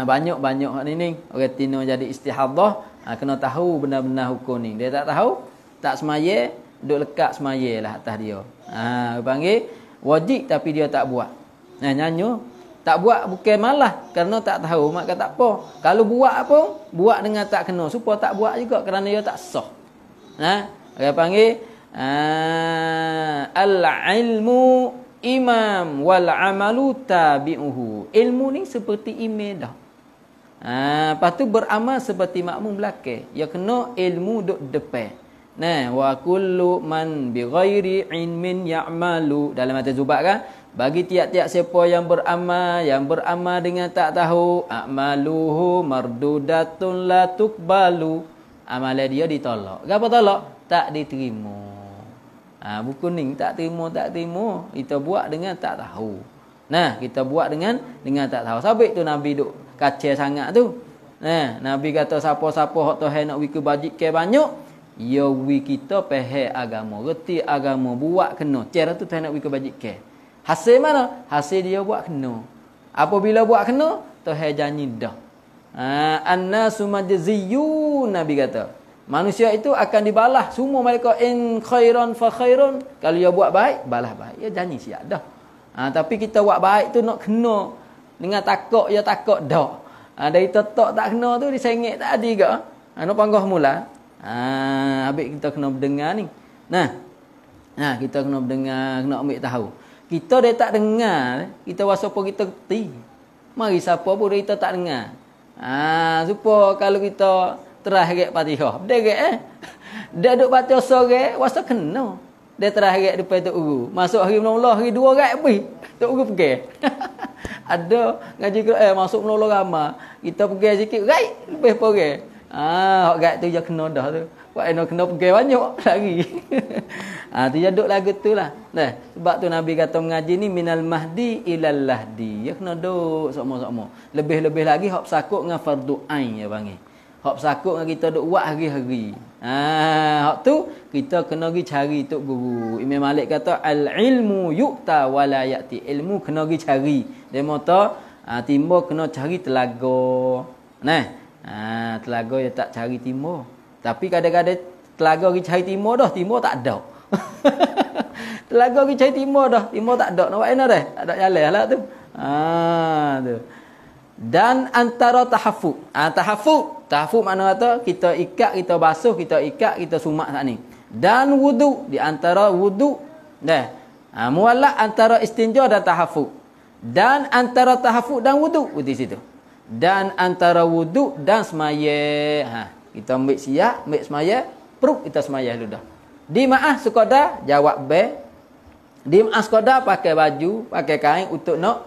Banyak ni. Orang tino jadi istihadah, kena tahu benar-benar hukum ni. Dia tak tahu, tak semaya, duduk lekat semaya lah atas dia. Panggil wajib tapi dia tak buat. Nyanyo tak buat bukan malah kerana tak tahu, mak kata tak apa. Kalau buat apa, buat dengan tak kena. Supaya tak buat juga kerana dia tak sah. Dia panggil al-ilmu imam wal amalu tabi'uhu. Ilmu ni seperti imam dah. Lepas tu beramal seperti makmum belakang. Ya kena ilmu duk depan. Wa kullu man bi ghairi ilmin ya'malu. Dalam ayat Zubat kan, bagi tiap-tiap siapa yang beramal dengan tak tahu, a'maluhu mardudatun la tuqbalu. Amalan dia ditolak. Kenapa tolak? Tak diterima. Buku ni tak terima. Kita buat dengan tak tahu. Kita buat dengan tak tahu. Sabit tu Nabi duk kacau sangat tu. Nabi kata siapa-siapa hak Tuhan nak wiki bajik ke banyak, ya wi kita faham agama, reti agama, buat kena. Cara tu Tuhan nak wiki bajik ke. Hasil mana? Hasil dia buat kena. Apabila buat kena, Tuhan janji dah. An-nasu majziyun, Nabi kata. Manusia itu akan dibalas semua mereka in khairan fa khairun. Kalau dia buat baik, balas baik. Ya janji siap dah. Tapi kita buat baik tu nak kena dengan takut, ya takut dah. Dari tetok tak kena tu disengit tak ada ke. Nak panggah mula. Habis kita kena mendengar ni. Kita kena mendengar, kena ambil tahu. Kita dia tak dengar, kita wasapa kita kerti. Mari siapa pun kita tak dengar. Supaya kalau kita terakhir Fatihah. Dia duk baca sore, wasa kena. Dia terakhir depan Tok Guru. Masuk hari menolong hari 2 rat pergi. Tok Guru pergi. Ada ngaji Quran masuk menolong ramai. Kita pergi sikit rat lebih pergi. Hak rat tu je kena dah tu. Buat kena pergi banyak lagi. Tu je duk lagu tu lah. Sebab tu Nabi kata mengaji ni minal mahdi ilal lahdi. Ya kena duk sama-sama. Lebih-lebih lagi hak sakut dengan fardu ain ya panggil. Hak sakut dengan kita duk buat hari-hari. Hak tu kita kena pergi cari tok guru. Imam Malik kata al-ilmu yu'ta wa la ya'ti. Ilmu kena pergi cari. Dia mata timur kena cari telaga. Telaga dia tak cari timur. Tapi kadang-kadang telaga pergi cari timur dah, timur tak ada. Telaga pergi cari timur dah, timur tak ada. Nampak enak dah? Tak ada jalan lah tu. Tu. Dan antara tahafud. Tahafud makna kata kita ikat, kita basuh, kita ikat, kita sumak saat ni. Dan wudu, di antara wudu muallaq antara istinja dan tahafud. Dan antara tahafud dan wudu di situ. Dan antara wudu dan semaya. Kita ambil siap, ambil semaya, perut kita semaya dulu dah. Di ma'ah sekadar jawab be. Di ma'ah sekadar pakai baju, pakai kain untuk nak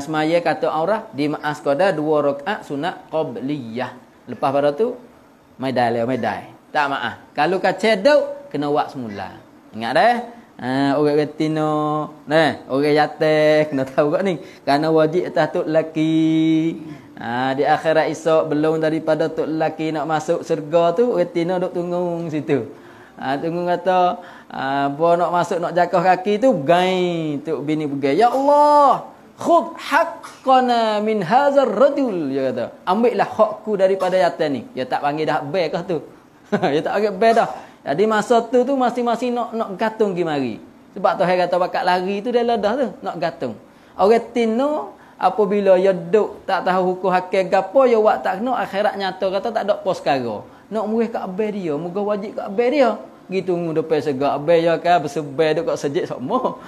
semaya kata aurah. Di ma'ah sekadar 2 rakaat sunat qabliyah. Lepas pada tu medai. Tak maaf. Kalau kacau duk kena buat semula. Ingat dah. Orang retino, orang jatuh kena tahu kat ni. Kerana wajib atas tok lelaki. Di akhirat esok belum daripada tok lelaki nak masuk syurga tu, retino duk tunggu situ. Tunggu kata nak masuk nak jakah kaki tu, gai tok bini pergi. Ya Allah, khudh haqqana min hadzal rajul, dia kata. Ambillah hakku daripada jatuh ni. Dia tak panggil dah bear kah tu. Dia tak panggil bear dah. Jadi masa tu masing-masing nak gantung pergi mari. Sebab tu saya kata bakat lari tu dia ledah tu, nak gantung. Orang tino apabila ya duk tak tahu hukum hakik gapo ya wak tak kena akhirat nyata kata tak ada pos kara. Nak murih kat abai dia, muga wajib kat abai dia. Gitu depan segak abai ya kan bersebai duk kat sejid semua.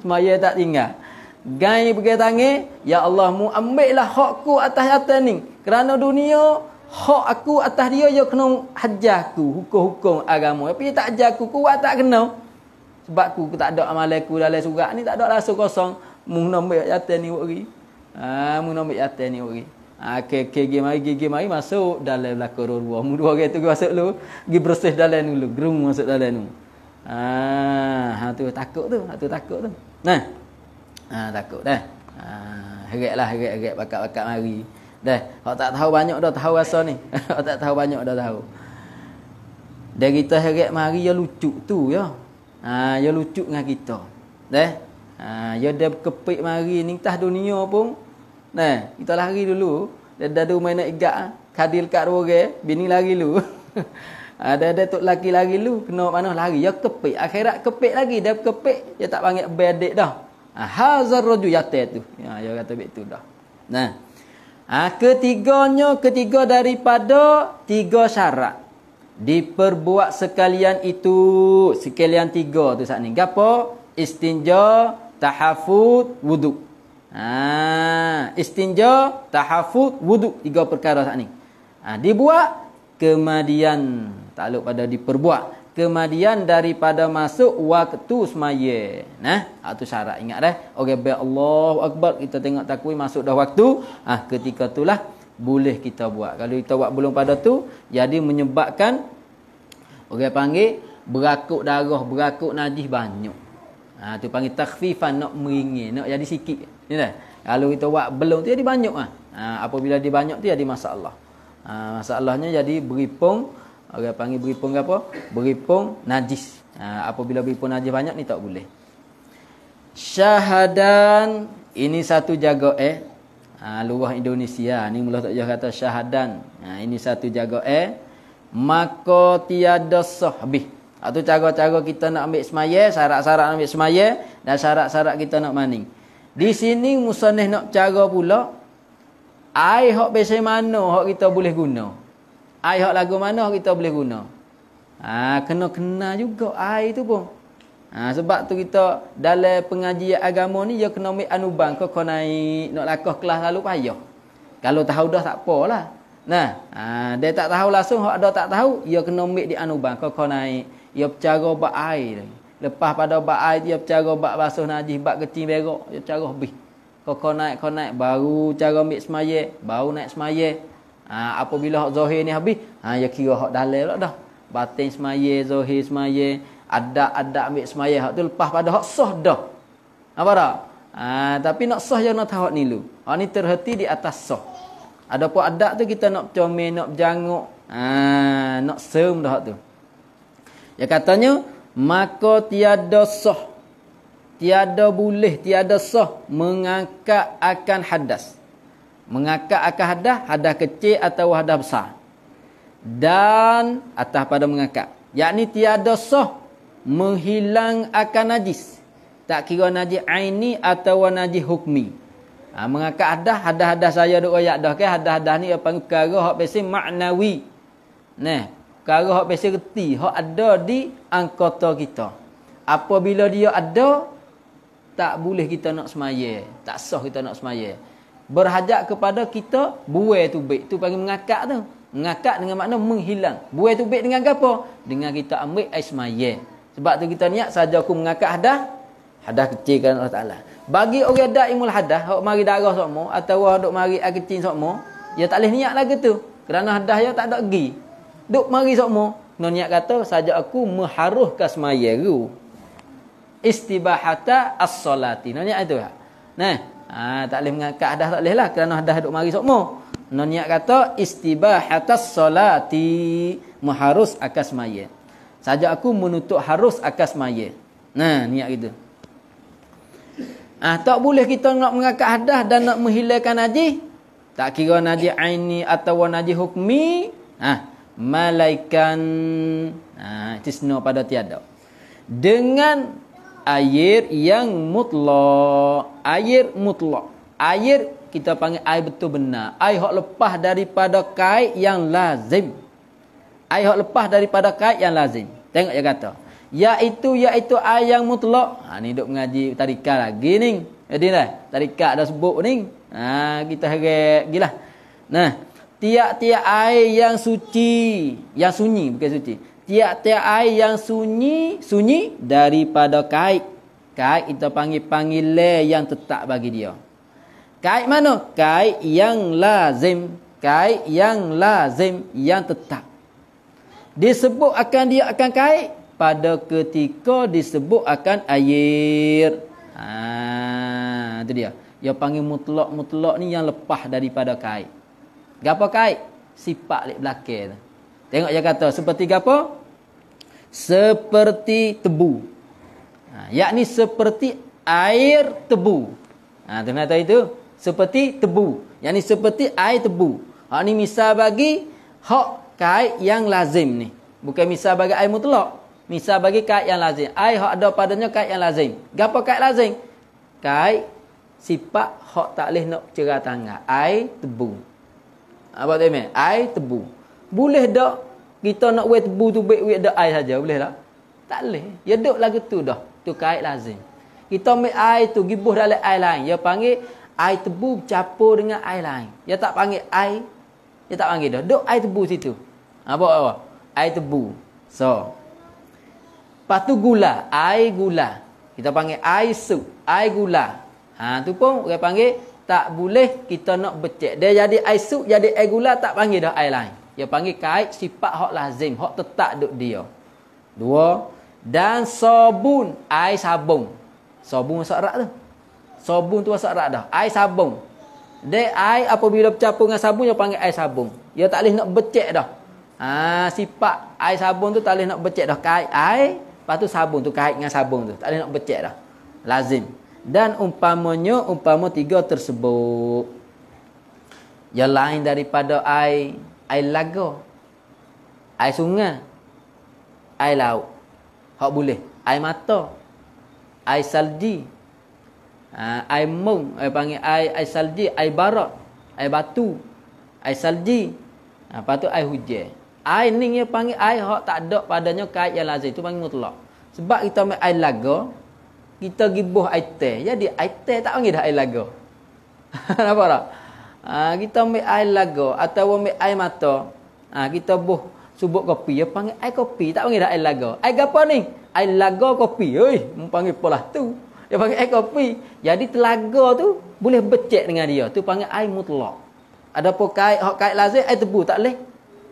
Semaya tak tinggal. Gai pergi tangan, ya Allah mu ambillah hakku atas ni. Kerana dunia hak aku atas dia ya kena hajar aku hukum-hukum agama. Tapi tak ajar aku kuat tak kena. Sebab aku tak ada amalan aku dalam surat ni tak ada rasa kosong. Mu nombek yatim ni buat lagi. Mu nombek yatim ni buat lagi. Gigi mari masuk dalam belakang dua. Mu dua orang tu masuk dulu, pergi bersih dalam dulu, gerung masuk dalam tu. Tu takut tu, takut tu. Nah. Takut dah. Herat bakat-bakat mari. Dah, hak tak tahu banyak dah tahu rasa ni. Hak tak tahu banyak dah tahu. Dan kita herat mari ya lucu tu ya. Ya lucu dengan kita. Dah. Ya dia kepik mari ni tah dunia pun. Nah, kita lari dulu. Dia dah main nak igak, kadil kat orang, bini lari dulu. Ada tok laki lari dulu, kena mana lari. Ya kepik, akhirat kepik lagi. Dia kepik, dia tak panggil bedik dah. Hazar rajul yatim tu. Ya, dia kata begitu dah. Nah. Ketiga daripada 3 syarat. Diperbuat sekalian itu, sekalian 3 tu saat ni. Gapo? Istinja, tahafud, wudu. Istinja, tahafud, wudu, 3 perkara saat ni. Dibuat, kemudian takluk pada diperbuat. Kemudian daripada masuk waktu semaya. Nah, itu syarat. Ingat dah. Orang baik Allahu Akbar, kita tengok takwim masuk dah waktu. Ketika itulah boleh kita buat. Kalau kita buat belum pada tu, jadi menyebabkan orang panggil berakuk darah, berakuk najis banyak. Tu panggil takhfifan, nak meringin, nak jadi sikit. Ni dah. Kalau kita buat belum tu jadi banyak apabila dia banyak tu jadi masalah. Masalahnya jadi beripung, orang panggil beripung apa? Beripung najis. Apabila beripung najis banyak ni tak boleh. Syahadan, ini satu jaga lurah Indonesia ni mula tak jah kata syahadan. Ini satu jaga maka tiada sahbih. Itu cara-cara kita nak ambil semaya, syarat-syarat ambil semaya dan syarat-syarat kita nak maning. Di sini musannif nak cara pula air hak biasa mana hak kita boleh guna. Air hak lagu mana hak kita boleh guna. Kena juga air tu pun. Sebab tu kita dalam pengajian agama ni dia kena ambil anubang kau naik nak lakah kelas lalu payah. Kalau tahu dah tak apalah. Nah, dia tak tahu langsung hak ada tak tahu, dia kena ambil di anubang kau naik. Dia bercara bak air. Lepas pada bak air dia bercara bak basuh najis, bak kecil berak, dia cara habis. Kau naik baru cara ambil semaya, baru naik semaya. Apabila hak zahir ni habis, ya kira hak dalil dah. Batin semaya, zahir semaya, ada ambil semaya hak tu lepas pada hak sah dah. Apa dah? Tapi nak sah je nak tahu hak ni dulu. Hak ni terhenti di atas sah. Adapun adat tu kita nak comel, nak berjanguk, nak sem dah hak tu. Ya katanya maka tiada sah, tiada boleh, tiada sah mengangkat akan hadas. Mengangkat akan hadas kecil atau hadas besar. Dan atas pada mengangkat. Yakni tiada sah menghilang akan najis. Tak kira najis aini atau najis hukmi. Mengangkat hadas saya duk royak dah ke hadas ni apa perkara hak biasa maknawi. Nah, perkara hak biasa reti, hak ada di anggota kita. Apabila dia ada, tak boleh kita nak semaya, tak sah kita nak semaya. Berhajat kepada kita buai tu baik. Tu panggil mengakak tu. Mengakak dengan makna menghilang. Buai tu baik dengan apa? Dengan kita ambil air semaya. Sebab tu kita niat saja aku mengakak hadas kecil kan Allah Taala. Bagi orang dak ilmu hadas, hok mari darah sokmo atau hok mari air kecil sokmo, dia tak boleh niat lagu tu. Kerana hadas dia tak ada gi. Duk mari sokmo, no niat kata saja aku mengharuhkan semaya tu. Istibahata as-salati. No niat itu. Nah, tak boleh mengangkat hadas tak boleh lah kerana hadas duk mari sokmo. No niat kata istibahatas salati, mengharus akan semaya. Saja aku menutup harus akan semaya. Nah, niat gitu. Tak boleh kita nak mengangkat hadas dan nak menghilangkan najis. Tak kira najis aini atau najis hukmi. Malaikan istisna pada tiada. Dengan air yang mutlak. Air mutlak. Air kita panggil air betul benar. Air hak lepas daripada kait yang lazim. Air hak lepas daripada kait yang lazim. Tengok dia kata. Iaitu air yang mutlak. Ni duk mengaji tarikat lagi ni. Jadi dah, tarikat dah sebut ni. Kita harap gilah. Nah, tiap-tiap air yang suci, yang sunyi bukan suci. Tiap-tiap air yang sunyi daripada kait. Kait kita panggil panggilan yang tetap bagi dia. Kait mana? Kait yang lazim. Kait yang lazim, yang tetap. Disebut akan dia akan kait pada ketika disebut akan air. Itu dia. Dia panggil mutlak ni yang lepas daripada kait. Gapo kait? Sifat lek belakang. Tengok dia kata seperti gapo? Seperti tebu. Yakni seperti air tebu. Ternyata itu seperti tebu. Yakni seperti air tebu. Hak ni misal bagi hak kait yang lazim ni. Bukan misal bagi air mutlak. Misal bagi kait yang lazim. Air hak ada padanya kait yang lazim. Gapo kait lazim? Kait sifat hak tak boleh nak cerah tangan. Air tebu. Apa tu meh? Air tebu. Boleh tak kita nak buat tebu tu baik ada air saja? Boleh tak? Tak boleh. Ya duk lagu tu dah. Tu kait lazim. Kita ambil air tu gibuh dalam air lain. Dia panggil air tebu bercampur dengan air lain. Dia tak panggil air. Dia tak panggil dah. Duk air tebu situ. Apa? Air tebu. So. Lepas tu gula. Air gula. Kita panggil air sup. Air gula. Tu pun orang panggil tak boleh kita nak becek. Dia jadi air sup, jadi air gula, tak panggil dah air lain. Dia panggil kait sifat hak lazim. Hak tetap duk dia. Dua. Dan sabun. Air sabun. Sabun masak rak tu. Sabun tu masak rak dah. Air sabun. Dia air apabila bercampur dengan sabun, dia panggil air sabun. Dia tak boleh nak becek dah. Sifat air sabun tu tak boleh nak becek dah. Kait air, lepas tu sabun tu kait dengan sabun tu. Tak boleh nak becek dah. Lazim. Dan umpamanya, tiga tersebut. Yang lain daripada air laga, air sungai, air laut. Hak boleh. Air mata, air salji, air mung, panggil air salji, air barak, air batu, air salji. Lepas tu air hujan. Air ni dia panggil air hak tak ada padanya kait yang lazim. Itu panggil mutlak. Sebab kita ambil air laga, kita gibuh air teh. Jadi air teh tak panggil dah air laga. Nampak tak? Kita ambil air laga atau ambil air mata. Kita buh subuk kopi. Dia panggil air kopi. Tak panggil dah air laga. Air apa ni? Air laga kopi. Panggil polah tu. Dia panggil air kopi. Jadi telaga tu boleh becek dengan dia. Tu panggil air mutlak. Ada pun kait lazim, air tebu tak boleh.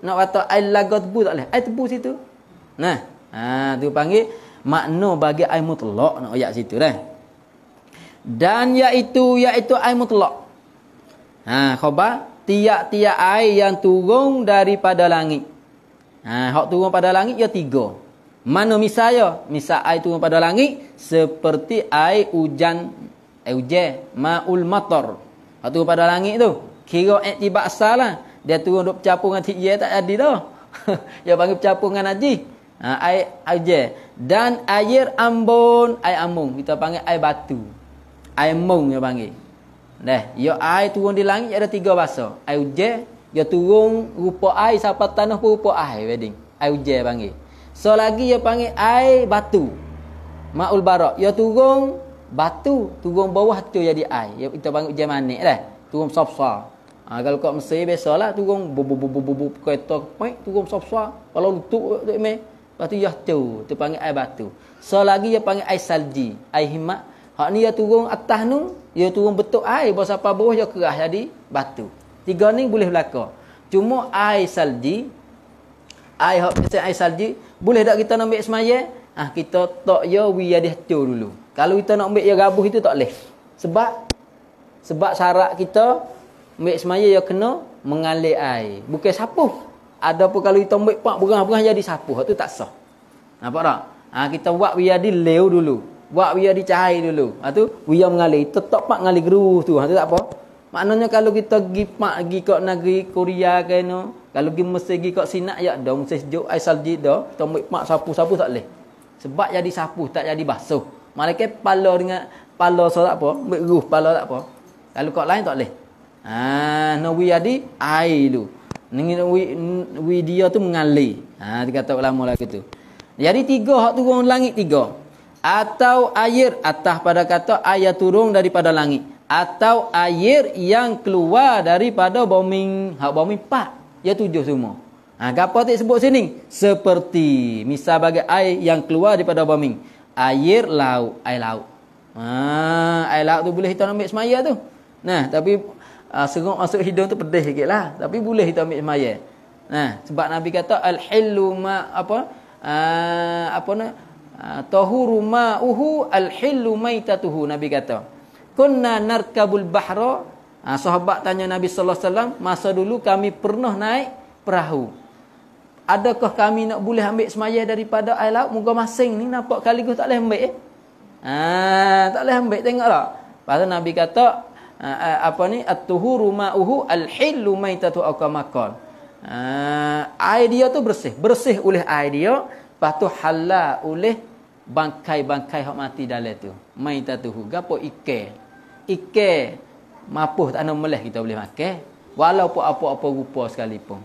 Nak kata air laga tebu tak boleh. Air tebu situ. Nah, tu panggil makna bagi air mutlak. Nak ayat situ dah. Dan iaitu air mutlak. Khabar tiap-tiap air yang turun daripada langit. Hak turun pada langit ya tiga. Mana misalnya? Misal air turun pada langit seperti air hujan, ma'ul matar. Hak turun pada langit tu kira iktibar asal lah. Dia turun duk bercampur dengan tiga tak jadi dah. Dia panggil bercampur dengan najis. Air hujan. Dan air ambon, kita panggil air batu. Air mung dia panggil. Ya air turun di langit ada tiga bahasa. Air hujan, dia turun rupa air sampai tanah pun rupa air wedding. Air hujan panggil. So lagi dia panggil air batu. Ma'ul barak. Dia turun batu, turun bawah tu jadi air. Kita panggil hujan manik dah. Turun besar-besar. Kalau kat Mesir biasalah turun bubu kereta point turun besar-besar. Kalau lutuk tu meh. Lepas tu dia tu panggil air batu. So lagi dia panggil air salji, air himat. Hak ni dia turun atas nu, dia turun betul air bawah sampai bawah dia keras jadi batu. Tiga ni boleh berlaku. Cuma air salji, air salji, boleh tak kita nak ambil semaya? Kita tak ya wi dia tu dulu. Kalau kita nak ambil dia gabuh itu tak boleh. Sebab syarat kita ambil semaya dia kena mengalir air. Bukan sapuh. Ada pun kalau kita ambil pak berang-berang jadi sapuh, itu tak sah. Nampak tak? Kita buat biar dia lew dulu. Buat biar dia cair dulu. Tu biar mengalir. Tetap pak mengalir geruh tu. Tu tak apa. Maknanya kalau kita pergi kat negeri Korea ke no, kalau pergi Mesir pergi kat Sinak ya dah mesti sejuk air salji dah. Kita ambil pak sapuh-sapuh tak boleh. Sebab jadi sapuh tak jadi basuh. Malaikat pala dengan pala so tak apa, ambil ruh pala tak apa. Kalau kat lain tak boleh. No wi adi air tu. Dengan wi dia tu mengalir. Dia kata ulama lagi tu. Jadi 3 hak turun langit 3. Atau air atas pada kata air turun daripada langit. Atau air yang keluar daripada bumi. Hak bumi 4. Ya 7 semua. Apa tak sebut sini? Seperti misal bagi air yang keluar daripada bumi. Air laut, air laut. Air laut tu boleh kita ambil semaya tu. Nah, tapi seruk masuk hidung tu pedih sikitlah. Tapi boleh kita ambil semaya. Nah, sebab Nabi kata al-hillu ma tahuru ma'uhu al-hillu maitatuhu. Nabi kata kunna narkabul bahra. Sahabat tanya Nabi sallallahu alaihi wasallam, masa dulu kami pernah naik perahu. Adakah kami nak boleh ambil semaya daripada air laut? Moga masing ni nampak kaligus tak boleh ambil tak boleh ambil, tengoklah. Pasal Nabi kata at-tuhuru ma'uhu al-hillu maitatu aqamakan. Air dia tu bersih oleh air dia, lepas tu halal oleh bangkai-bangkai hak mati dalam tu. Maitatuhu gapo ikan mapuh tak nak meleh kita boleh makan, walaupun apa-apa rupa sekalipun.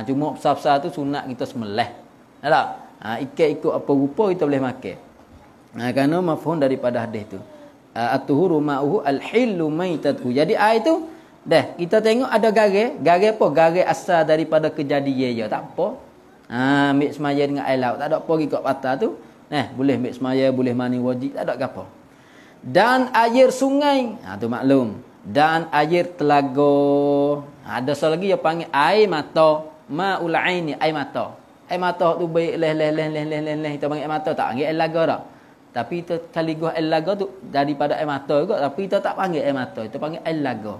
Cuma besar-besar tu sunat kita sembelih. Tak? Ikan ikut apa rupa kita boleh makan. Kerana mafhum daripada hadis tu. At-tuhuru ma'uhu al-hillu maitatuhu. Jadi air tu dah kita tengok ada garis apa? Garis asal daripada kejadian je. Tak apa. Ambil semaya dengan air laut. Tak ada apa ikut patah tu. Boleh ambil semaya, boleh mani wajib, tak ada apa. Dan air sungai. Tu maklum. Dan air telaga. Ada satu lagi yang panggil air mata. Ma'ul aini, air mata. Air mata tu baik leh kita panggil air mata, tak panggil air laga dah. Tapi kita sekaligus air laga tu daripada air mata juga, tapi kita tak panggil air mata, kita panggil air laga.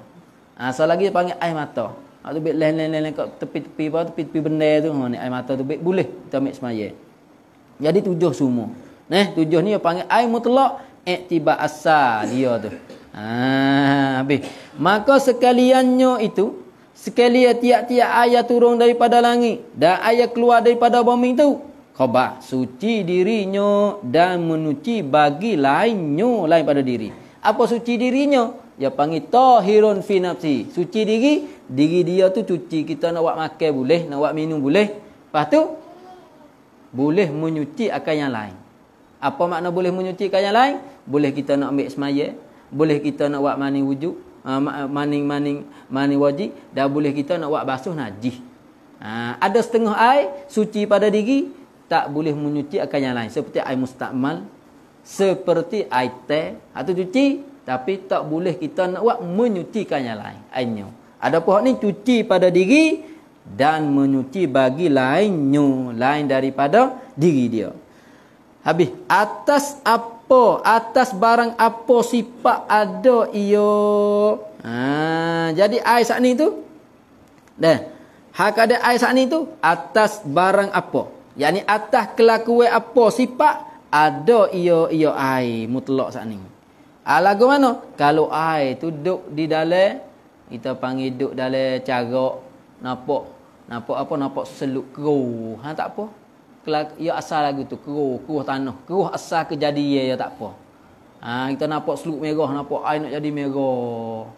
Satu lagi dia panggil air mata. Tu baik leh kat tepi-tepi apa, tepi-tepi benda tu, ni air mata tu baik boleh kita ambil semaya. Jadi 7 semua. 7 ni dia panggil air mutlak iktibar asal dia tu. Habis. Maka sekaliannya itu, sekalian tiap-tiap ayat turun daripada langit dan ayat keluar daripada bumi itu, khabar suci dirinya dan menyuci bagi lainnya lain pada diri. Apa suci dirinya? Dia panggil tahirun fi nafsi. Suci diri dia tu cuci. Kita nak buat makan boleh, nak buat minum boleh. Lepas tu boleh menyuci akan yang lain. Apa makna boleh menyuci akan yang lain? Boleh kita nak ambil semaya, boleh kita nak buat mani wujud, mani wajib, dan boleh kita nak buat basuh najis. Ada setengah air suci pada diri, tak boleh menyuci akan yang lain, seperti air mustakmal, seperti air teh atau cuci, tapi tak boleh kita nak buat menyucikan yang lain airnya. Ada pihak ni cuci pada diri dan menyuci bagi lainnya, lain daripada diri dia. Habis atas barang apa sifat ada ia. Jadi air saat ni tu dah hak ada air saat ni tu atas barang apa, yakni atas kelakuan apa sifat ada ia air mutlak saat ni. Lagu mana? Kalau air tu duduk di dalam, kita panggil duduk dalam carok, nampak seluk keruh, tak apa. Ya asal lagu tu keruh tanah, keruh asal kejadian ya tak apa. Kita nampak seluk merah, nampak air nak jadi merah.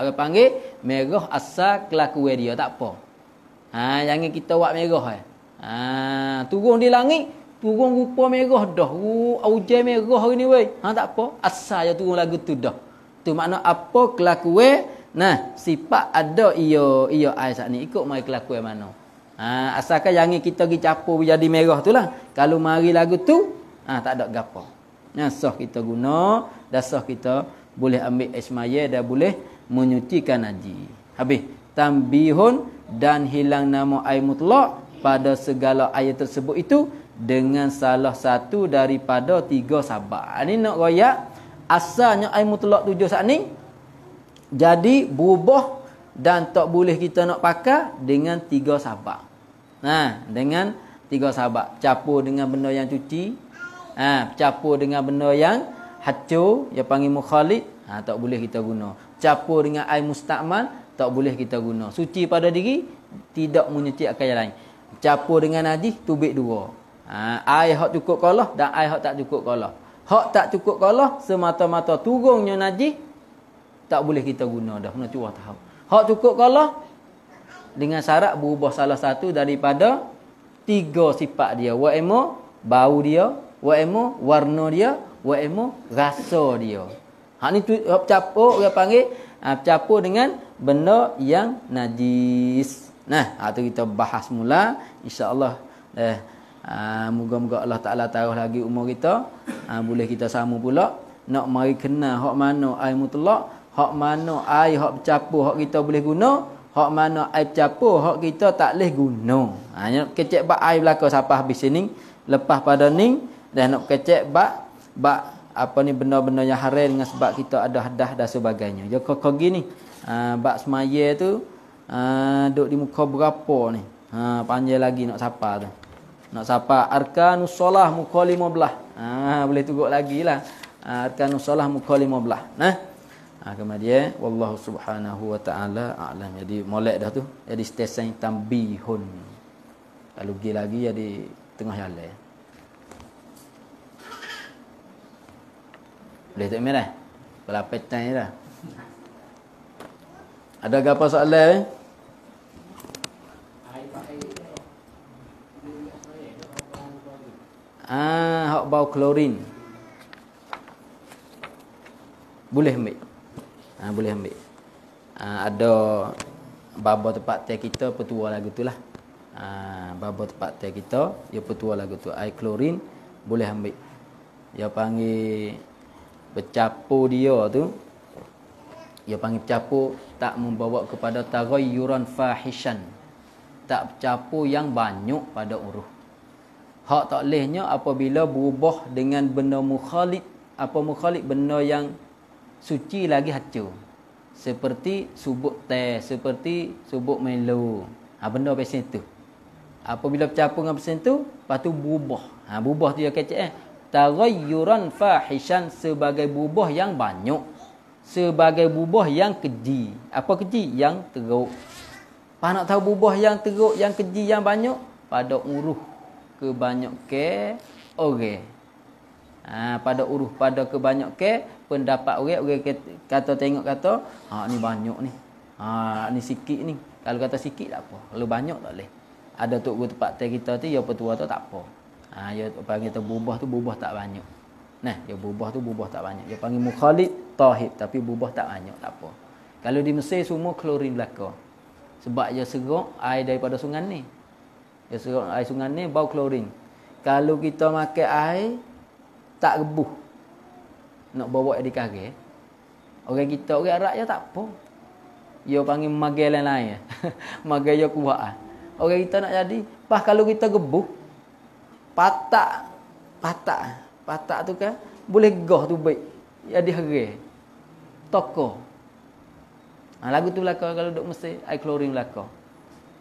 Orang panggil merah asal kelakuan dia, tak apa. Jangan kita buat merah turun di langit, turun rupa merah dah. Hujan merah hari ni weh. Tak apa, asal je turun lagu tu dah. Tu makna apa kelakuan. Sifat ada ia air saat ni, ikut mai kelakuan mana. Asalkan jangan kita pergi capur jadi merah tu lah. Kalau mari lagu tu tak ada gapo. Sah kita guna, dah sah kita boleh ambil ismaya dan boleh menyucikan haji. Habis tambihun dan hilang nama air mutlak pada segala ayat tersebut itu dengan salah satu daripada 3 sabab. Ini nak royak asalnya air mutlak 7 saat ni jadi berubah dan tak boleh kita nak pakai dengan 3 sabab. Dengan 3 sabab. Capur dengan benda yang cuci, capur dengan benda yang hancur, yang panggil mukhalid, tak boleh kita guna. Capur dengan air mustakmal, tak boleh kita guna. Suci pada diri, tidak menyuci akan yang lain. Capur dengan najis, tubik 2. Air hak cukup kalah dan air hak tak cukup kalah. Hak tak cukup kalau semata-mata turunnya najis, tak boleh kita guna dah. Kena curah tahu. Hak cukup kalau dengan syarat berubah salah satu daripada 3 sifat dia. Wa emo bau dia, wa emo warna dia, wa emo rasa dia. Hak ni hak campur orang panggil campur dengan benda yang najis. Nah, tu kita bahas mula insya-Allah. Moga-moga Allah Taala taruh lagi umur kita. Boleh kita sama pula nak mari kenal hak mana air mutlak, hak mana air hak bercampur hak kita boleh guna, hak mana air bercampur hak kita tak boleh guna. Nak kecek bab air belaka sampai habis sini, lepas pada ni dan nak kecek bab apa ni benda-benda yang haram dengan sebab kita ada hadas dan sebagainya. Ya kok gini. Bab semaya tu duk di muka berapa ni? Panjang lagi nak siapa tu. Nak siapa arkanus solah muka 15. Boleh tengok lagi lah. Arkanus solah muka 15. Nah. Kemudian wallahu subhanahu wa ta'ala a'lam. Jadi molek dah tu. Jadi stesen tambihun. Kalau pergi lagi jadi tengah jalan. Boleh tak merah? Pelapetan je dah. Ada apa soalan? Hak bau klorin. Boleh ambil. Boleh ambil. Ada baba tempat teh kita petua lagu tu lah. Baba tempat teh kita dia petua lagu tu. Air klorin boleh ambil. Dia panggil bercampur dia tu. Dia panggil bercampur tak membawa kepada taghayyuran fahishan. Tak bercampur yang banyak pada uruh. Hak tak lehnya apabila berubah dengan benda mukhalid. Apa mukhalid? Benda yang suci lagi hancur. Seperti subuk teh, seperti subuk melo. Benda macam tu. Apabila bercampur dengan macam tu, lepas tu berubah. Berubah tu dia kecek taghayyuran fahishan, sebagai berubah yang banyak. Sebagai berubah yang keji. Apa keji? Yang teruk. Nak tahu berubah yang teruk, yang keji, yang banyak? Pada uruh kebanyakan orang. Pada uruh pada kebanyakan pendapat orang kata tengok kata ni banyak ni. Ni sikit ni. Kalau kata sikit tak apa. Kalau banyak tak boleh. Ada tok guru tempat teh kita tu ya petua tu tak apa. Dia panggil tu berubah tak banyak. Nah, dia berubah tu berubah tak banyak. Dia panggil mukhalid tahib tapi berubah tak banyak, tak apa. Kalau di Mesir semua klorin belaka. Sebab dia serok air daripada sungai ni. Dia serok air sungai ni bau klorin. Kalau kita makan air tak rebuh. Nak bawa di kaki. Orang kita orang Arab je tak apa. Dia panggil magai lain-lain. Magai dia kuat. Orang kita nak jadi, pas kalau kita gebuh patak tu kan boleh gah tu baik. Jadi harai. Toko. Lagu tu belaka kalau duk Mesir, air klorin belaka.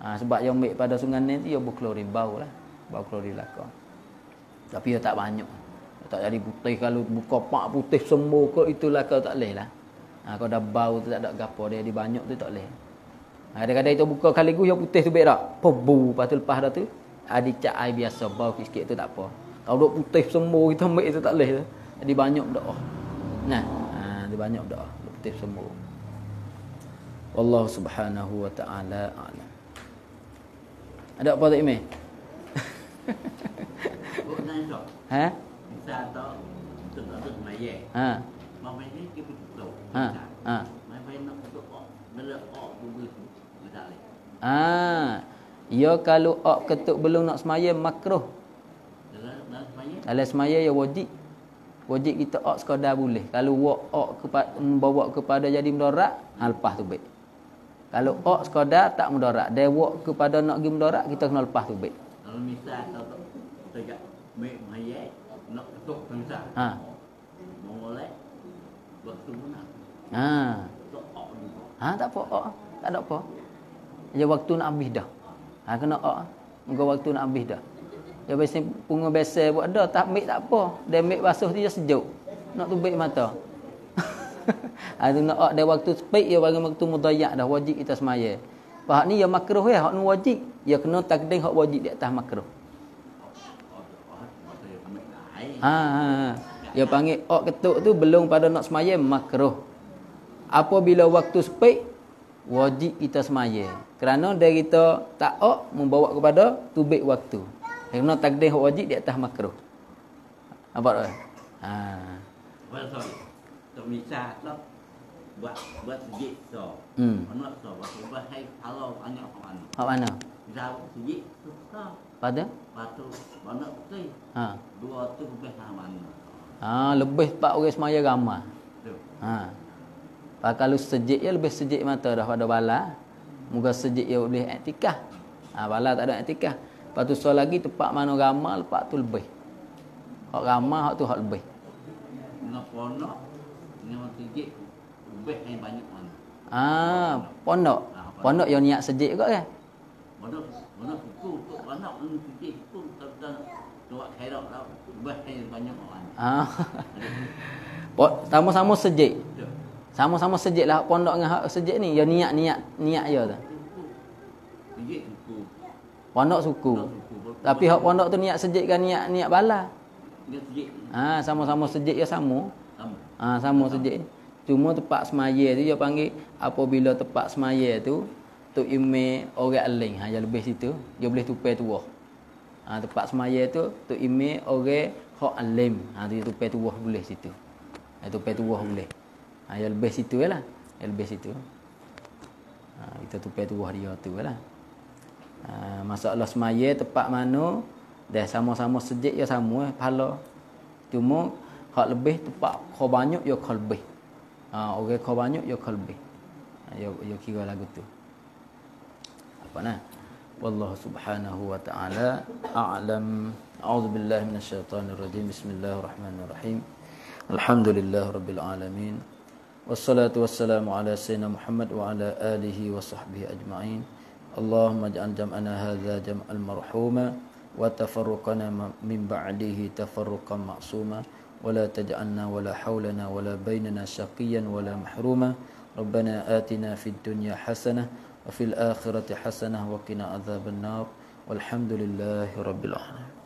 Sebab yang ambil pada sungai ni dia berklorin bau lah. Bau klorin belaka. Tapi dia tak banyak. Tak jadi putih, kalau buka pak putih semua ke itulah kau tak leh lah. Kalau dah bau tu tak ada gapo dia di banyak tu tak leh. Kadang-kadang itu buka kali gu yang putih tu baik tak? Pobu lepas tu lepas dah tu dicak air biasa bau sikit tu tak apa. Kalau duk putih semua kita ambil itu tak leh tu. Jadi banyak dak. Nah, dia banyak dak. Putih semua. Wallahu subhanahu wa ta'ala a'lam. Ada apa tak Imeh? Sao đó từng ở từng mày về mà mày thấy cái bụng đầu mày phải nó người ta lại ya kalau ketuk belum nak semaya makruh. Dalam semaya ya wajib. Wajib kita sekadar boleh. Kalau membawa kepada jadi mudarat, lepas tu baik. Kalau sekadar tak mudarat, dia kepada nak pergi mudarat, kita kena lepas tu baik. Kalau misal tegak mày nak ketuk bangsa. Mau boleh waktu mana? Tak apa. Tak ada apa. Dia waktu nak habis dah. Kena muka waktu nak habis dah. Dia biasa punga biasa buat dah tak ambil tak apa. Dia ambil basuh dia sejuk. Nak tubik mata. Tu nak dia waktu sepik dia bagi waktu mudayyak dah wajib kita semaya. Hak ni ya makruh ya, hak ni wajib. Ya kena takdim hak wajib di atas makruh. Dia panggil ok ketuk tu belum pada nak semaya makruh. Apabila waktu sepik wajib kita semaya. Kerana dari kita tak ok membawa kepada tubik waktu. Kerana takdir wajib di atas makruh. Nampak tak? Sorry. Tak bisa lah buat sejik so. Anak so buat hai kalau anak orang. Hak mana? Jauh sejik tu so. Pada? Patu anak tu. Dua tu lebih mana. Lebih 4 orang semaya ramai. Tu. Kalau sejik ya lebih sejik mata dah pada bala. Moga sejik ya boleh iktikaf. Bala tak ada iktikaf. Lepas tu so lagi tempat mana ramai lepas tu lebih. Hak ramai hak tu hak lebih. Dengan pondok dengan sejik lebih yang banyak mana. Pondok. Pondok yang niat sejik kot kan? Pondok suku untuk anak sejik pun tak buat khairat lah. Lebih yang banyak mana. Sama-sama sejik. Sama-sama sejik lah pondok dengan hak sejik ni. Yang niat ya tu. Sejik suku. Pondok suku. Tapi hak pondok tu niat sejik kan niat bala. Sama-sama sejik ya sama. Sama sejik. Cuma tempat semaya tu dia panggil apabila tempat semaya tu ime orang aling. Yang lebih situ dia boleh tupai tuah. Tempat semaya tu ime orang hak alim. Dia tupai tuah boleh situ. Tupai tuah boleh. Yang lebih situ lah. Yang lebih situ. Kita tupai tuah dia tu lah. Masalah semaya tempat mana dah sama-sama sejik ya sama pahala. Cuma hak lebih tempat kau banyak ya kau lebih. Orang kau banyak ya kau lebih. Ya kira lagu tu. Apa nah? Wallahu subhanahu wa ta'ala a'lam. A'udzubillahi minasyaitonir rajim. Bismillahirrahmanirrahim. Alhamdulillah rabbil alamin. Wassalatu wassalamu ala sayyidina Muhammad wa ala alihi wa sahbihi ajma'in. Allahumma ij'al jam'ana hadza jam'al marhuma wa tafarruqana min ba'dihi tafarruqan ma'suma wa la taj'alna wa la hawlana wa la bainana shaqiyan wa la mahruma. Rabbana atina fid dunya hasanah wa fil akhirati hasanah wa qina adzaban nar. Walhamdulillahi rabbil alamin.